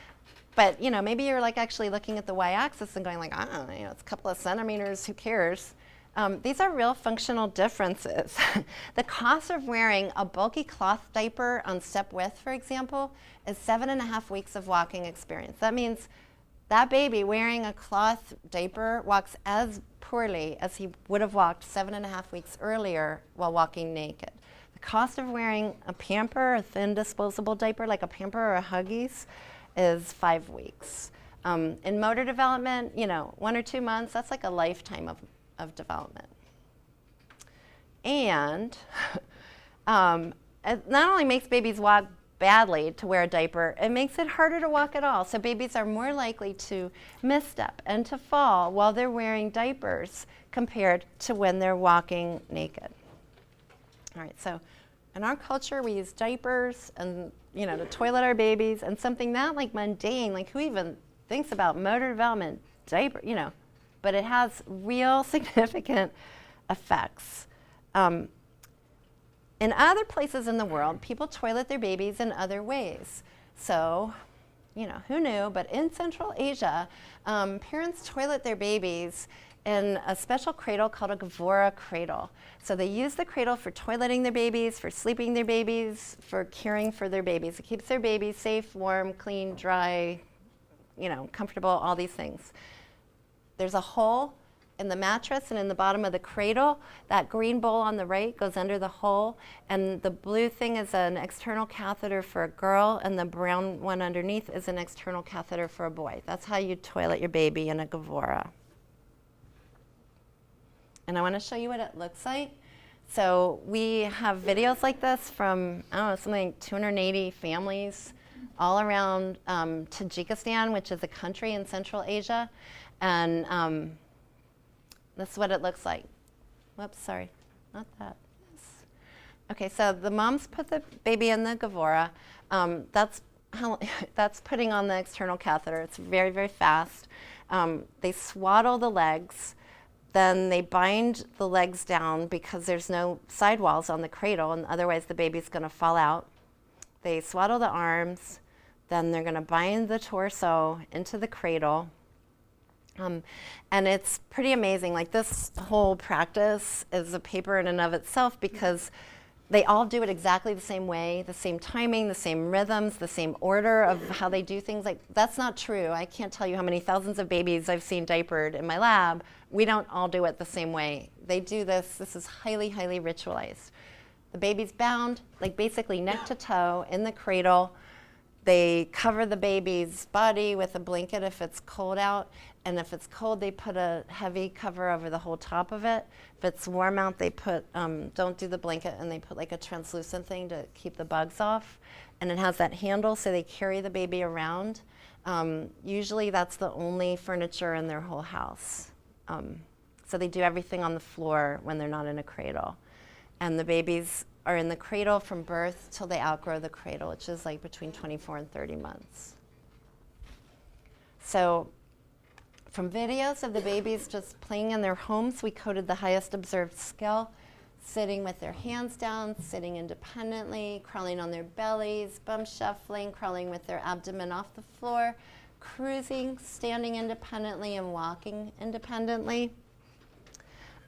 but you know, maybe you're like actually looking at the y-axis and going like, I don't know, you know, it's a couple of centimeters, who cares? These are real functional differences. The cost of wearing a bulky cloth diaper on step width, for example, is 7.5 weeks of walking experience. That means that baby wearing a cloth diaper walks as poorly as he would have walked 7.5 weeks earlier while walking naked. The cost of wearing a pamper, a thin disposable diaper like a pamper or a Huggies, is 5 weeks. In motor development, 1 or 2 months, that's like a lifetime of development. And it not only makes babies walk badly to wear a diaper, it makes it harder to walk at all. So babies are more likely to misstep and to fall while they're wearing diapers compared to when they're walking naked. All right, so in our culture, we use diapers and, to toilet our babies, and something that like mundane, like who even thinks about motor development, diaper, but it has real significant effects. In other places in the world, people toilet their babies in other ways. So, who knew, but in Central Asia, parents toilet their babies in a special cradle called a Gavora cradle. So they use the cradle for toileting their babies, for sleeping their babies, for caring for their babies. It keeps their babies safe, warm, clean, dry, comfortable, all these things. There's a hole in the mattress and in the bottom of the cradle. That green bowl on the right goes under the hole, and the blue thing is an external catheter for a girl, and the brown one underneath is an external catheter for a boy. That's how you toilet your baby in a Gavora. And I want to show you what it looks like. So we have videos like this from, something like 280 families all around Tajikistan, which is a country in Central Asia. And this is what it looks like. Whoops, sorry, not that. Yes. Okay, so the moms put the baby in the Gavora. That's putting on the external catheter. It's very, very fast. They swaddle the legs. Then they bind the legs down because there's no sidewalls on the cradle, and otherwise the baby's going to fall out. They swaddle the arms. Then they're going to bind the torso into the cradle. And it's pretty amazing. Like, this whole practice is a paper in and of itself because they all do it exactly the same way, the same timing, the same rhythms, the same order of how they do things. Like, that's not true. I can't tell you how many thousands of babies I've seen diapered in my lab. We don't all do it the same way. They do this. This is highly, highly ritualized. The baby's bound, like basically neck to toe in the cradle. They cover the baby's body with a blanket if it's cold out. And if it's cold, they put a heavy cover over the whole top of it. If it's warm out, they put, don't do the blanket, and they put like a translucent thing to keep the bugs off. And it has that handle, so they carry the baby around. Usually that's the only furniture in their whole house. So they do everything on the floor when they're not in a cradle. And the babies are in the cradle from birth till they outgrow the cradle, which is like between 24 and 30 months. So from videos of the babies just playing in their homes, we coded the highest observed skill: sitting with their hands down, sitting independently, crawling on their bellies, bum shuffling, crawling with their abdomen off the floor, cruising, standing independently, and walking independently.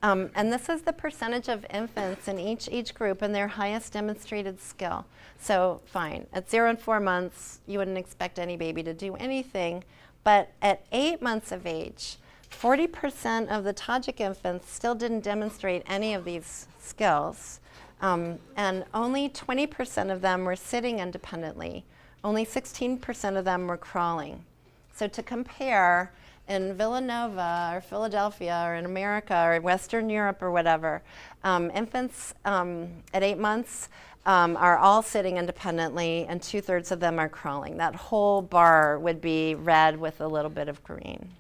And this is the percentage of infants in each age group and their highest demonstrated skill. So fine, at 0 and 4 months, you wouldn't expect any baby to do anything. But at 8 months of age, 40% of the Tajik infants still didn't demonstrate any of these skills. And only 20% of them were sitting independently. Only 16% of them were crawling. So to compare, in Villanova or Philadelphia or in America or Western Europe or whatever, infants at 8 months are all sitting independently, and 2/3 of them are crawling. That whole bar would be red with a little bit of green.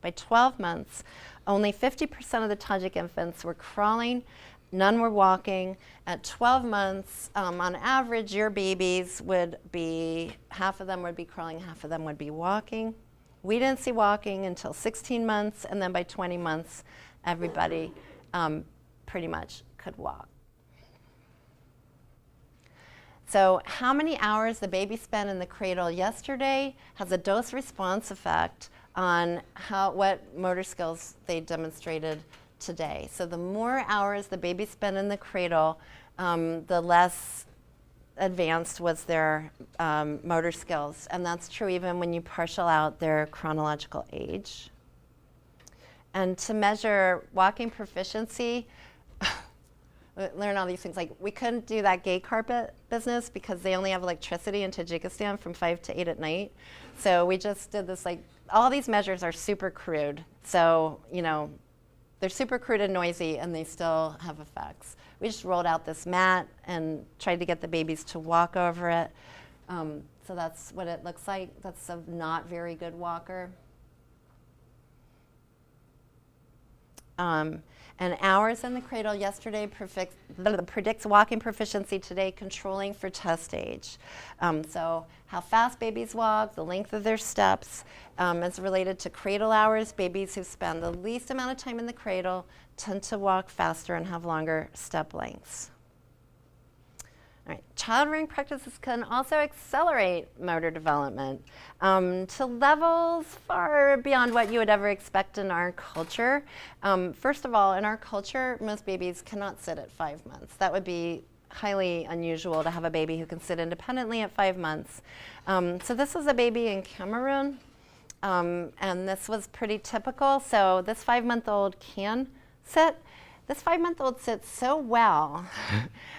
By 12 months, only 50% of the Tajik infants were crawling. None were walking. At 12 months, on average, your babies would be, half of them would be crawling, half of them would be walking. We didn't see walking until 16 months, and then by 20 months, everybody pretty much could walk. So how many hours the baby spent in the cradle yesterday has a dose-response effect on what motor skills they demonstrated today. So the more hours the baby spent in the cradle, the less advanced was their motor skills. And that's true even when you partial out their chronological age. And to measure walking proficiency, learn all these things. Like, we couldn't do that gay carpet business because they only have electricity in Tajikistan from 5 to 8 at night. So we just did this, like, all these measures are super crude. So, you know, they're super crude and noisy, and they still have effects. We just rolled out this mat and tried to get the babies to walk over it. So that's what it looks like. That's a not very good walker. And hours in the cradle yesterday predicts walking proficiency today, controlling for test age. So how fast babies walk, the length of their steps, is related to cradle hours. Babies who spend the least amount of time in the cradle tend to walk faster and have longer step lengths. All right. Child rearing practices can also accelerate motor development to levels far beyond what you would ever expect in our culture. First of all, in our culture, most babies cannot sit at 5 months. That would be highly unusual to have a baby who can sit independently at 5 months. So this is a baby in Cameroon, and this was pretty typical. So this 5-month-old can sit. This 5-month-old sits so well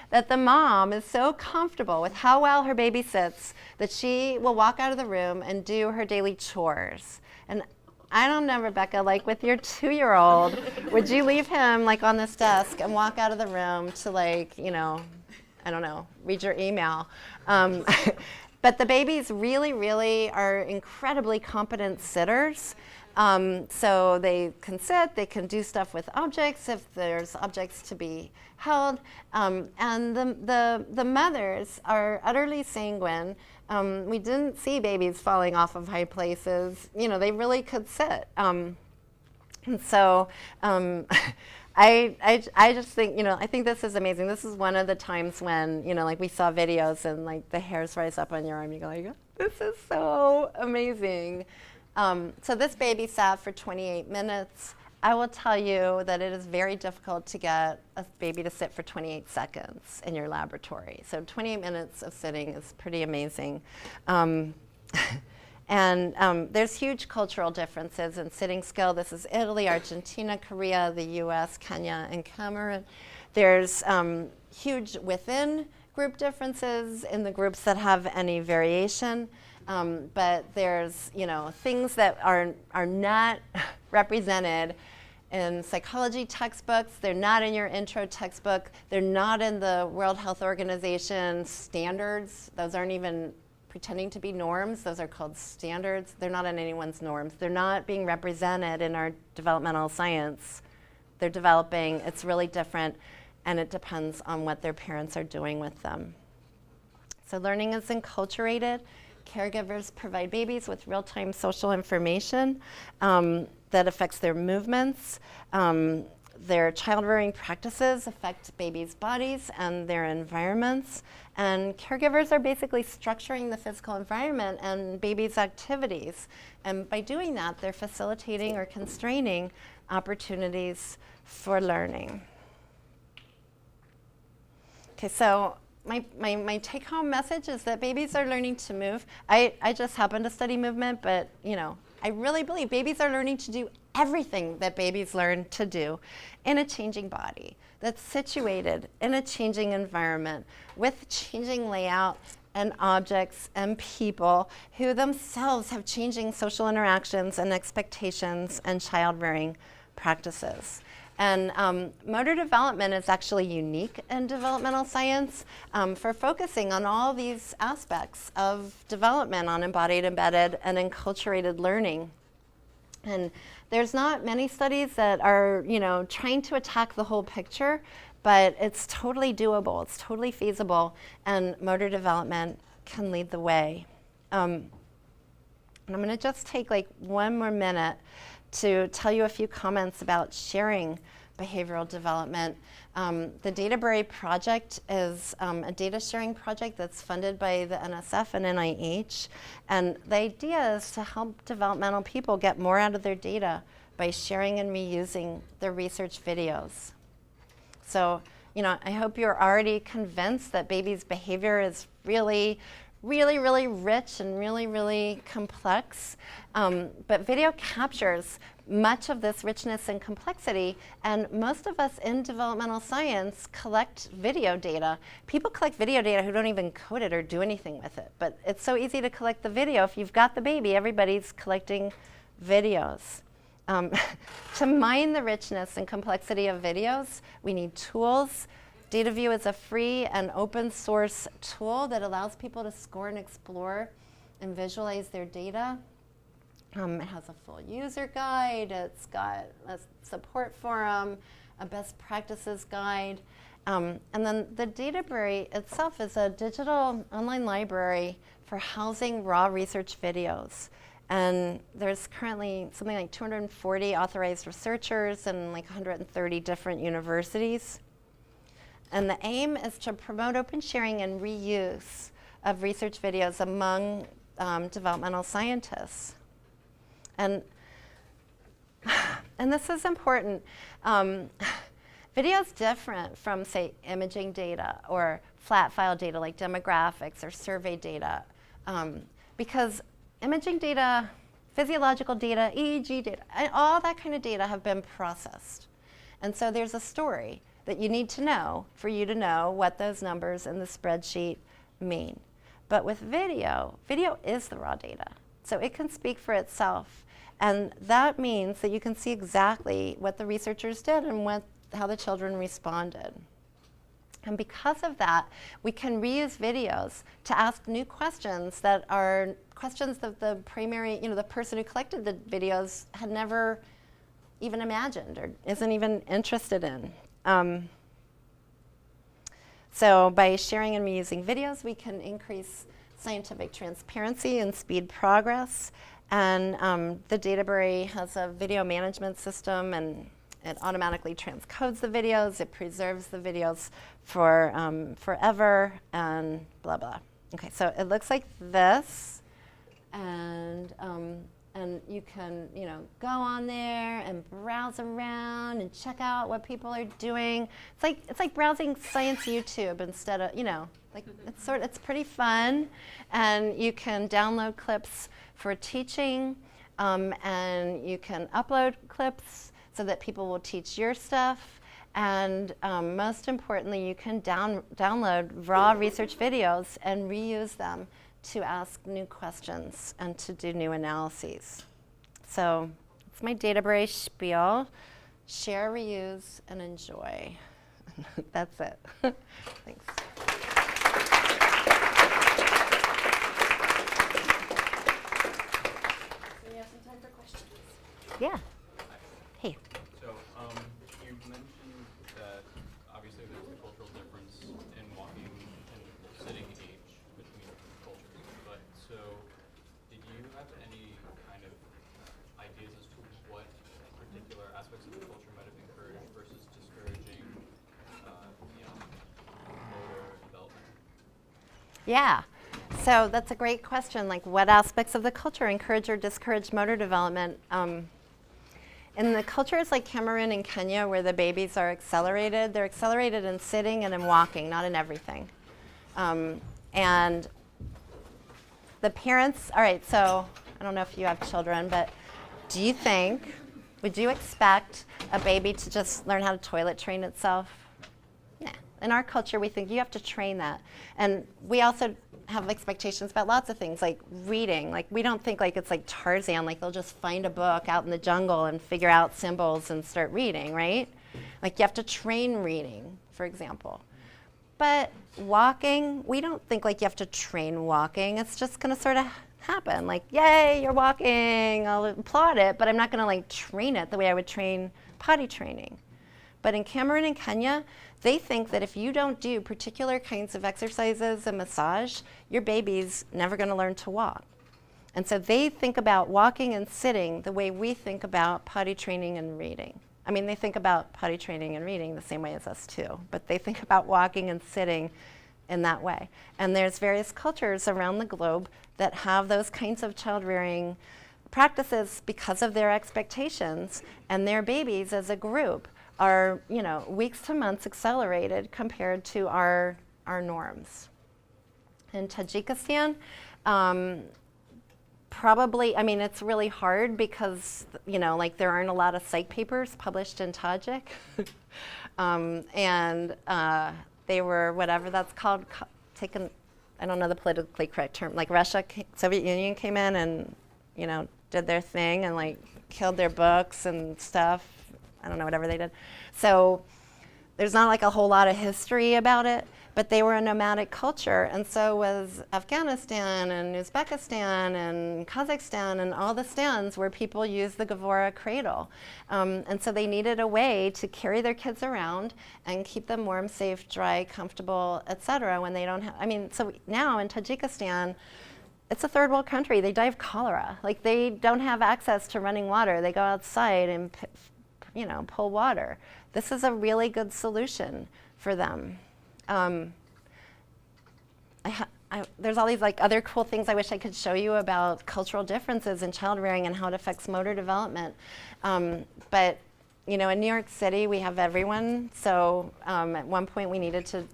that the mom is so comfortable with how well her baby sits that she will walk out of the room and do her daily chores. And I don't know, Rebecca, like with your 2-year-old, would you leave him like on this desk and walk out of the room to, like, you know, I don't know, read your email? But the babies really, really are incredibly competent sitters. So they can sit, they can do stuff with objects if there's objects to be held. And the mothers are utterly sanguine. We didn't see babies falling off of high places. You know, they really could sit. And so I just think, you know, I think this is amazing. This is one of the times when, you know, like we saw videos and like the hairs rise up on your arm. You go like, this is so amazing. So this baby sat for 28 minutes. I will tell you that it is very difficult to get a baby to sit for 28 seconds in your laboratory. So 28 minutes of sitting is pretty amazing. And there's huge cultural differences in sitting skill. This is Italy, Argentina, Korea, the US, Kenya, and Cameroon. There's huge within group differences in the groups that have any variation. But there's, you know, things that are not represented in psychology textbooks. They're not in your intro textbook. They're not in the World Health Organization standards. Those aren't even pretending to be norms. Those are called standards. They're not in anyone's norms. They're not being represented in our developmental science. They're developing. It's really different, and it depends on what their parents are doing with them. So learning is enculturated. Caregivers provide babies with real-time social information that affects their movements. Their child-rearing practices affect babies' bodies and their environments. And caregivers are basically structuring the physical environment and babies' activities. And by doing that, they're facilitating or constraining opportunities for learning. Okay, so my take-home message is that babies are learning to move. I just happen to study movement, but you know, I really believe babies are learning to do everything that babies learn to do in a changing body that's situated in a changing environment with changing layout and objects and people who themselves have changing social interactions and expectations and child-rearing practices. And motor development is actually unique in developmental science for focusing on all these aspects of development on embodied, embedded, and enculturated learning. And there's not many studies that are, you know, trying to attack the whole picture, but it's totally doable, it's totally feasible, and motor development can lead the way. And I'm going to just take like 1 more minute to tell you a few comments about sharing behavioral development. The Burry project is a data sharing project that's funded by the NSF and NIH. And the idea is to help developmental people get more out of their data by sharing and reusing their research videos. So, you know, I hope you're already convinced that babies' behavior is really, really, really rich and really, really complex. But video captures much of this richness and complexity, and most of us in developmental science collect video data. People collect video data who don't even code it or do anything with it, but it's so easy to collect the video. If you've got the baby, everybody's collecting videos. To mine the richness and complexity of videos, we need tools. Dataview is a free and open source tool that allows people to score and explore and visualize their data. It has a full user guide, it's got a support forum, a best practices guide, and then the Brewery itself is a digital online library for housing raw research videos. And there's currently something like 240 authorized researchers and like 130 different universities. And the aim is to promote open sharing and reuse of research videos among developmental scientists. And this is important. Video is different from, say, imaging data or flat file data like demographics or survey data, because imaging data, physiological data, EEG data, all that kind of data have been processed. And so there's a story that you need to know for you to know what those numbers in the spreadsheet mean. But with video, video is the raw data. So it can speak for itself. And that means that you can see exactly what the researchers did and how the children responded. And because of that, we can reuse videos to ask new questions that are questions that the primary, the person who collected the videos had never even imagined or isn't even interested in. So by sharing and reusing videos, we can increase scientific transparency and speed progress. And the Brewery has a video management system, and it automatically transcodes the videos. It preserves the videos for forever, and blah, blah. Okay, so it looks like this. And you can, go on there and browse around and check out what people are doing. It's like browsing science YouTube instead of, it's pretty fun. And you can download clips for teaching, and you can upload clips so that people will teach your stuff. And most importantly, you can download raw research videos and reuse them to ask new questions and to do new analyses. So it's my Brewery spiel. Share, reuse, and enjoy. That's it. Thanks. So we have some time for questions. Yeah. Hey. So you mentioned that obviously there's a cultural difference in walking and sitting age between cultures, but so did you have any kind of ideas as to what particular aspects of the culture might have encouraged versus discouraging motor development? Yeah. So that's a great question. Like, what aspects of the culture encourage or discourage motor development? In the cultures like Cameroon and Kenya, where the babies are accelerated, they're accelerated in sitting and in walking, not in everything. And the parents, all right, so I don't know if you have children, but would you expect a baby to just learn how to toilet train itself? Nah. In our culture, we think you have to train that. And we also have expectations about lots of things, like reading. Like, we don't think like it's like Tarzan, like they'll just find a book out in the jungle and figure out symbols and start reading, right? Like, you have to train reading, for example. But walking, we don't think like you have to train walking. It's just gonna sort of happen. Like, yay, you're walking, I'll applaud it, but I'm not gonna like train it the way I would train potty training. But in Cameroon and Kenya, they think that if you don't do particular kinds of exercises and massage, your baby's never going to learn to walk. And so they think about walking and sitting the way we think about potty training and reading. I mean, they think about potty training and reading the same way as us too, but they think about walking and sitting in that way. And there's various cultures around the globe that have those kinds of child-rearing practices because of their expectations, and their babies as a group are, weeks to months accelerated compared to our norms. in Tajikistan. Probably, I mean, it's really hard because, you know, like there aren't a lot of psych papers published in Tajik. And they were, whatever that's called, taken, I don't know the politically correct term, like Russia, Soviet Union came in and, you know, did their thing and like killed their books and stuff. I don't know, whatever they did. So there's not like a whole lot of history about it, but they were a nomadic culture, and so was Afghanistan and Uzbekistan and Kazakhstan and all the stands where people use the Gavora cradle. And so they needed a way to carry their kids around and keep them warm, safe, dry, comfortable, etc. when they don't have, I mean, so now in Tajikistan, it's a third world country. They die of cholera. Like they don't have access to running water. They go outside and, you know, pull water. This is a really good solution for them. There's all these like other cool things I wish I could show you about cultural differences in child rearing and how it affects motor development. But you know, in New York City, we have everyone. So at one point, we needed to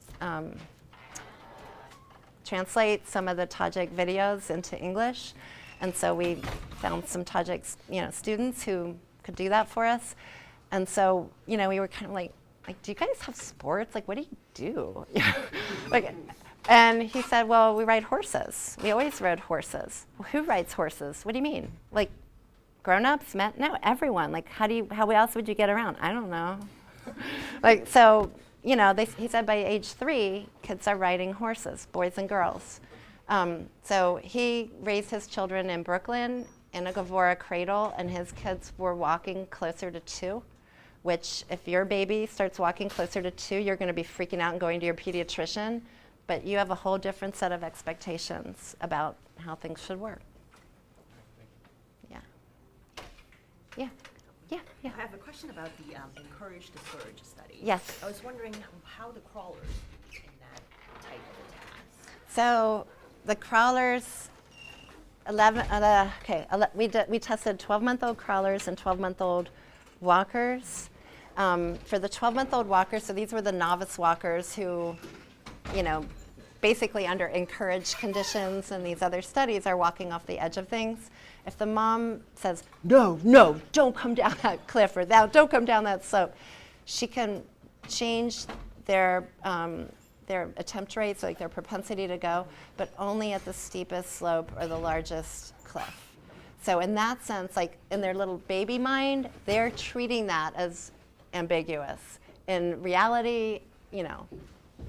translate some of the Tajik videos into English, and so we found some Tajik, you know, students who could do that for us. And so, you know, we were kind of like, do you guys have sports? Like, what do you do? Like, and he said, well, we ride horses. We always rode horses. Well, who rides horses? What do you mean? Like, grown-ups? No, everyone. Like, how else would you get around? I don't know. Like, so, you know, he said by age 3, kids are riding horses, boys and girls. So he raised his children in Brooklyn in a Gavora cradle, and his kids were walking closer to 2. Which if your baby starts walking closer to 2, you're going to be freaking out and going to your pediatrician, but you have a whole different set of expectations about how things should work. Yeah. Yeah. Yeah. Yeah. I have a question about the Encourage to Surge study. Yes. I was wondering how the crawlers in that type of a task. So the crawlers, we tested 12-month-old crawlers and 12-month-old walkers. For the 12-month-old walkers, so these were the novice walkers who, you know, basically under encouraged conditions and these other studies are walking off the edge of things. If the mom says, no, don't come down that cliff, or don't come down that slope, she can change their attempt rate, so like their propensity to go, but only at the steepest slope or the largest cliff. So in that sense, like in their little baby mind, they're treating that as ambiguous. In reality, you know,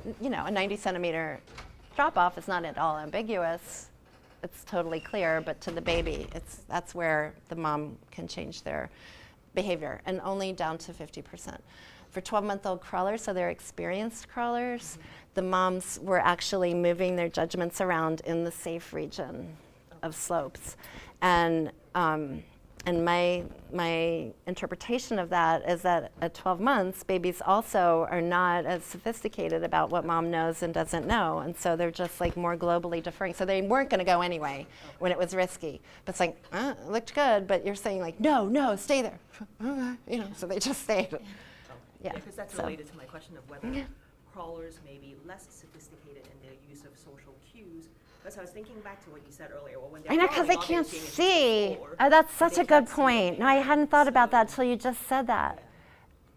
a 90-centimeter drop-off is not at all ambiguous. It's totally clear, but to the baby, that's where the mom can change their behavior, and only down to 50%. For 12-month-old crawlers, so they're experienced crawlers, the moms were actually moving their judgments around in the safe region of slopes. And my interpretation of that is that at 12 months, babies also are not as sophisticated about what mom knows and doesn't know, and so they're just like more globally deferring. So they weren't going to go anyway when it was risky. But it's like, it looked good, but you're saying like, no, stay there. You know, so they just stayed. Yeah, because that's related to my question of whether crawlers may be less sophisticated in their use of social cues. Because I was thinking back to what you said earlier. Well, when they're I know, because they crawling, can't obviously, see. floor, That's such they a good can't see point. No, I hadn't thought about that till you just said that. Yeah.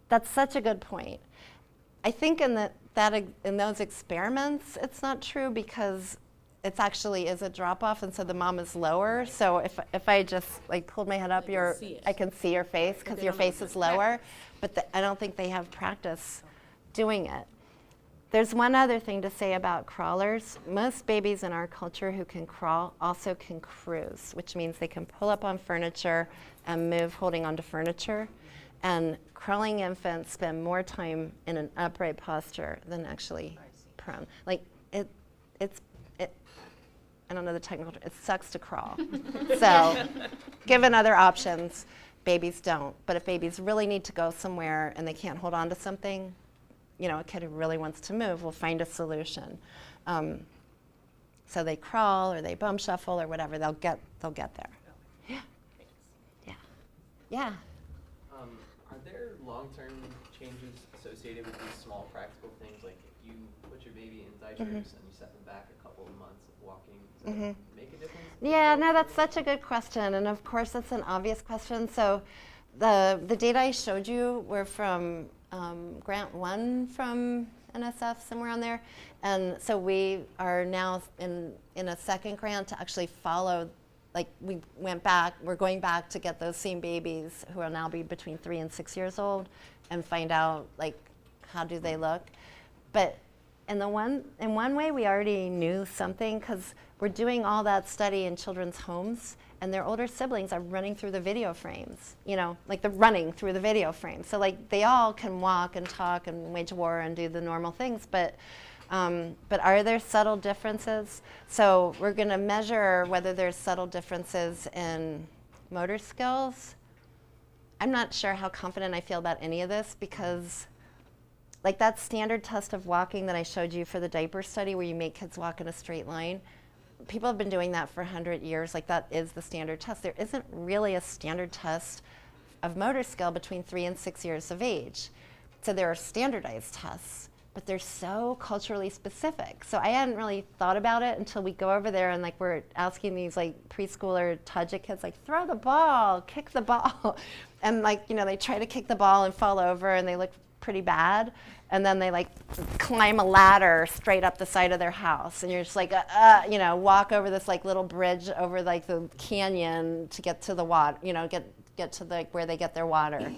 That's such a good point. I think in those experiments, it's not true because it actually is a drop-off, and so the mom is lower. So if I just like pulled my head up, I can see your face because your face is lower. But I don't think they have practice doing it. There's one other thing to say about crawlers. Most babies in our culture who can crawl also can cruise, which means they can pull up on furniture and move holding onto furniture. And crawling infants spend more time in an upright posture than actually prone. Like I don't know the technical term, it sucks to crawl. So given other options, babies don't. But if babies really need to go somewhere and they can't hold on to something, you know, a kid who really wants to move will find a solution. So they crawl or they bum shuffle or whatever, they'll get there. Yeah. Yeah. Yeah. Are there long-term changes associated with these small practical things, like if you put your baby in diapers and you set them back a couple of months of walking, does that make a difference? Yeah, no, that's such a good question, and of course it's an obvious question. So the data I showed you were from grant 1 from NSF, somewhere on there, and so we are now in a second grant to actually follow. Like we're going back to get those same babies who will now be between 3 and 6 years old and find out like how do they look. But in one way we already knew something, because we're doing all that study in children's homes and their older siblings are running through the video frames, you know, like they're running through the video frames. So like they all can walk and talk and wage war and do the normal things, but are there subtle differences? So we're going to measure whether there's subtle differences in motor skills. I'm not sure how confident I feel about any of this, because like that standard test of walking that I showed you for the diaper study where you make kids walk in a straight line, people have been doing that for 100 years. Like that is the standard test. There isn't really a standard test of motor skill between 3 and 6 years of age. So there are standardized tests, but they're so culturally specific. So I hadn't really thought about it until we go over there and like we're asking these like preschooler Tajik kids like, throw the ball, kick the ball. And like, you know, they try to kick the ball and fall over and they look pretty bad. And then they like climb a ladder straight up the side of their house. And you're just like, you know, walk over this like little bridge over like the canyon to get to the water, you know, get to the, where they get their water.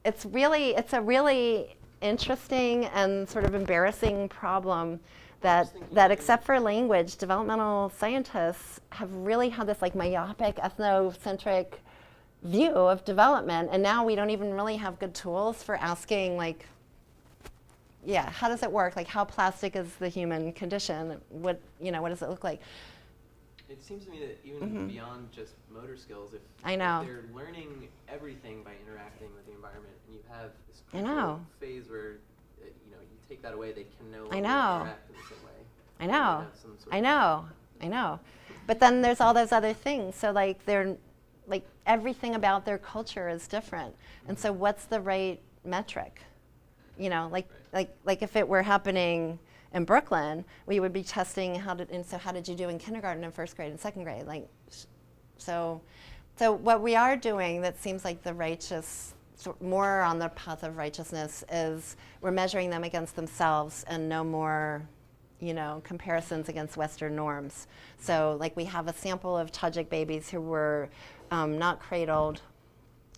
It's a really interesting and sort of embarrassing problem that except for language, developmental scientists have really had this like myopic, ethnocentric view of development, and now we don't even really have good tools for asking like, yeah, how does it work? Like how plastic is the human condition? What does it look like? It seems to me that even beyond just motor skills, if I know. they're learning everything by interacting with the environment, and you have this I know. phase where you take that away, they can no longer I know. interact in the same way. I know. They have some sort of- I know. But then there's all those other things. So like they're like everything about their culture is different. And so what's the right metric? You know, like if it were happening in Brooklyn, we would be testing how did you do in kindergarten and first grade and second grade? Like, so what we are doing that seems like the righteous, more on the path of righteousness, is we're measuring them against themselves and no more, comparisons against Western norms. So like we have a sample of Tajik babies who were not cradled,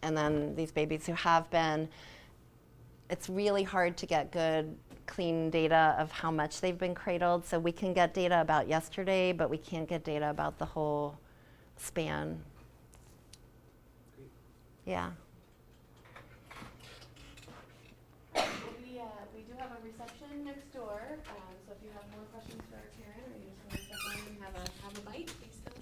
and then these babies who have been. It's really hard to get good, clean data of how much they've been cradled. So we can get data about yesterday, but we can't get data about the whole span. Yeah. We do have a reception next door, so if you have more questions for Karen or you just want to step on and have a bite, please feel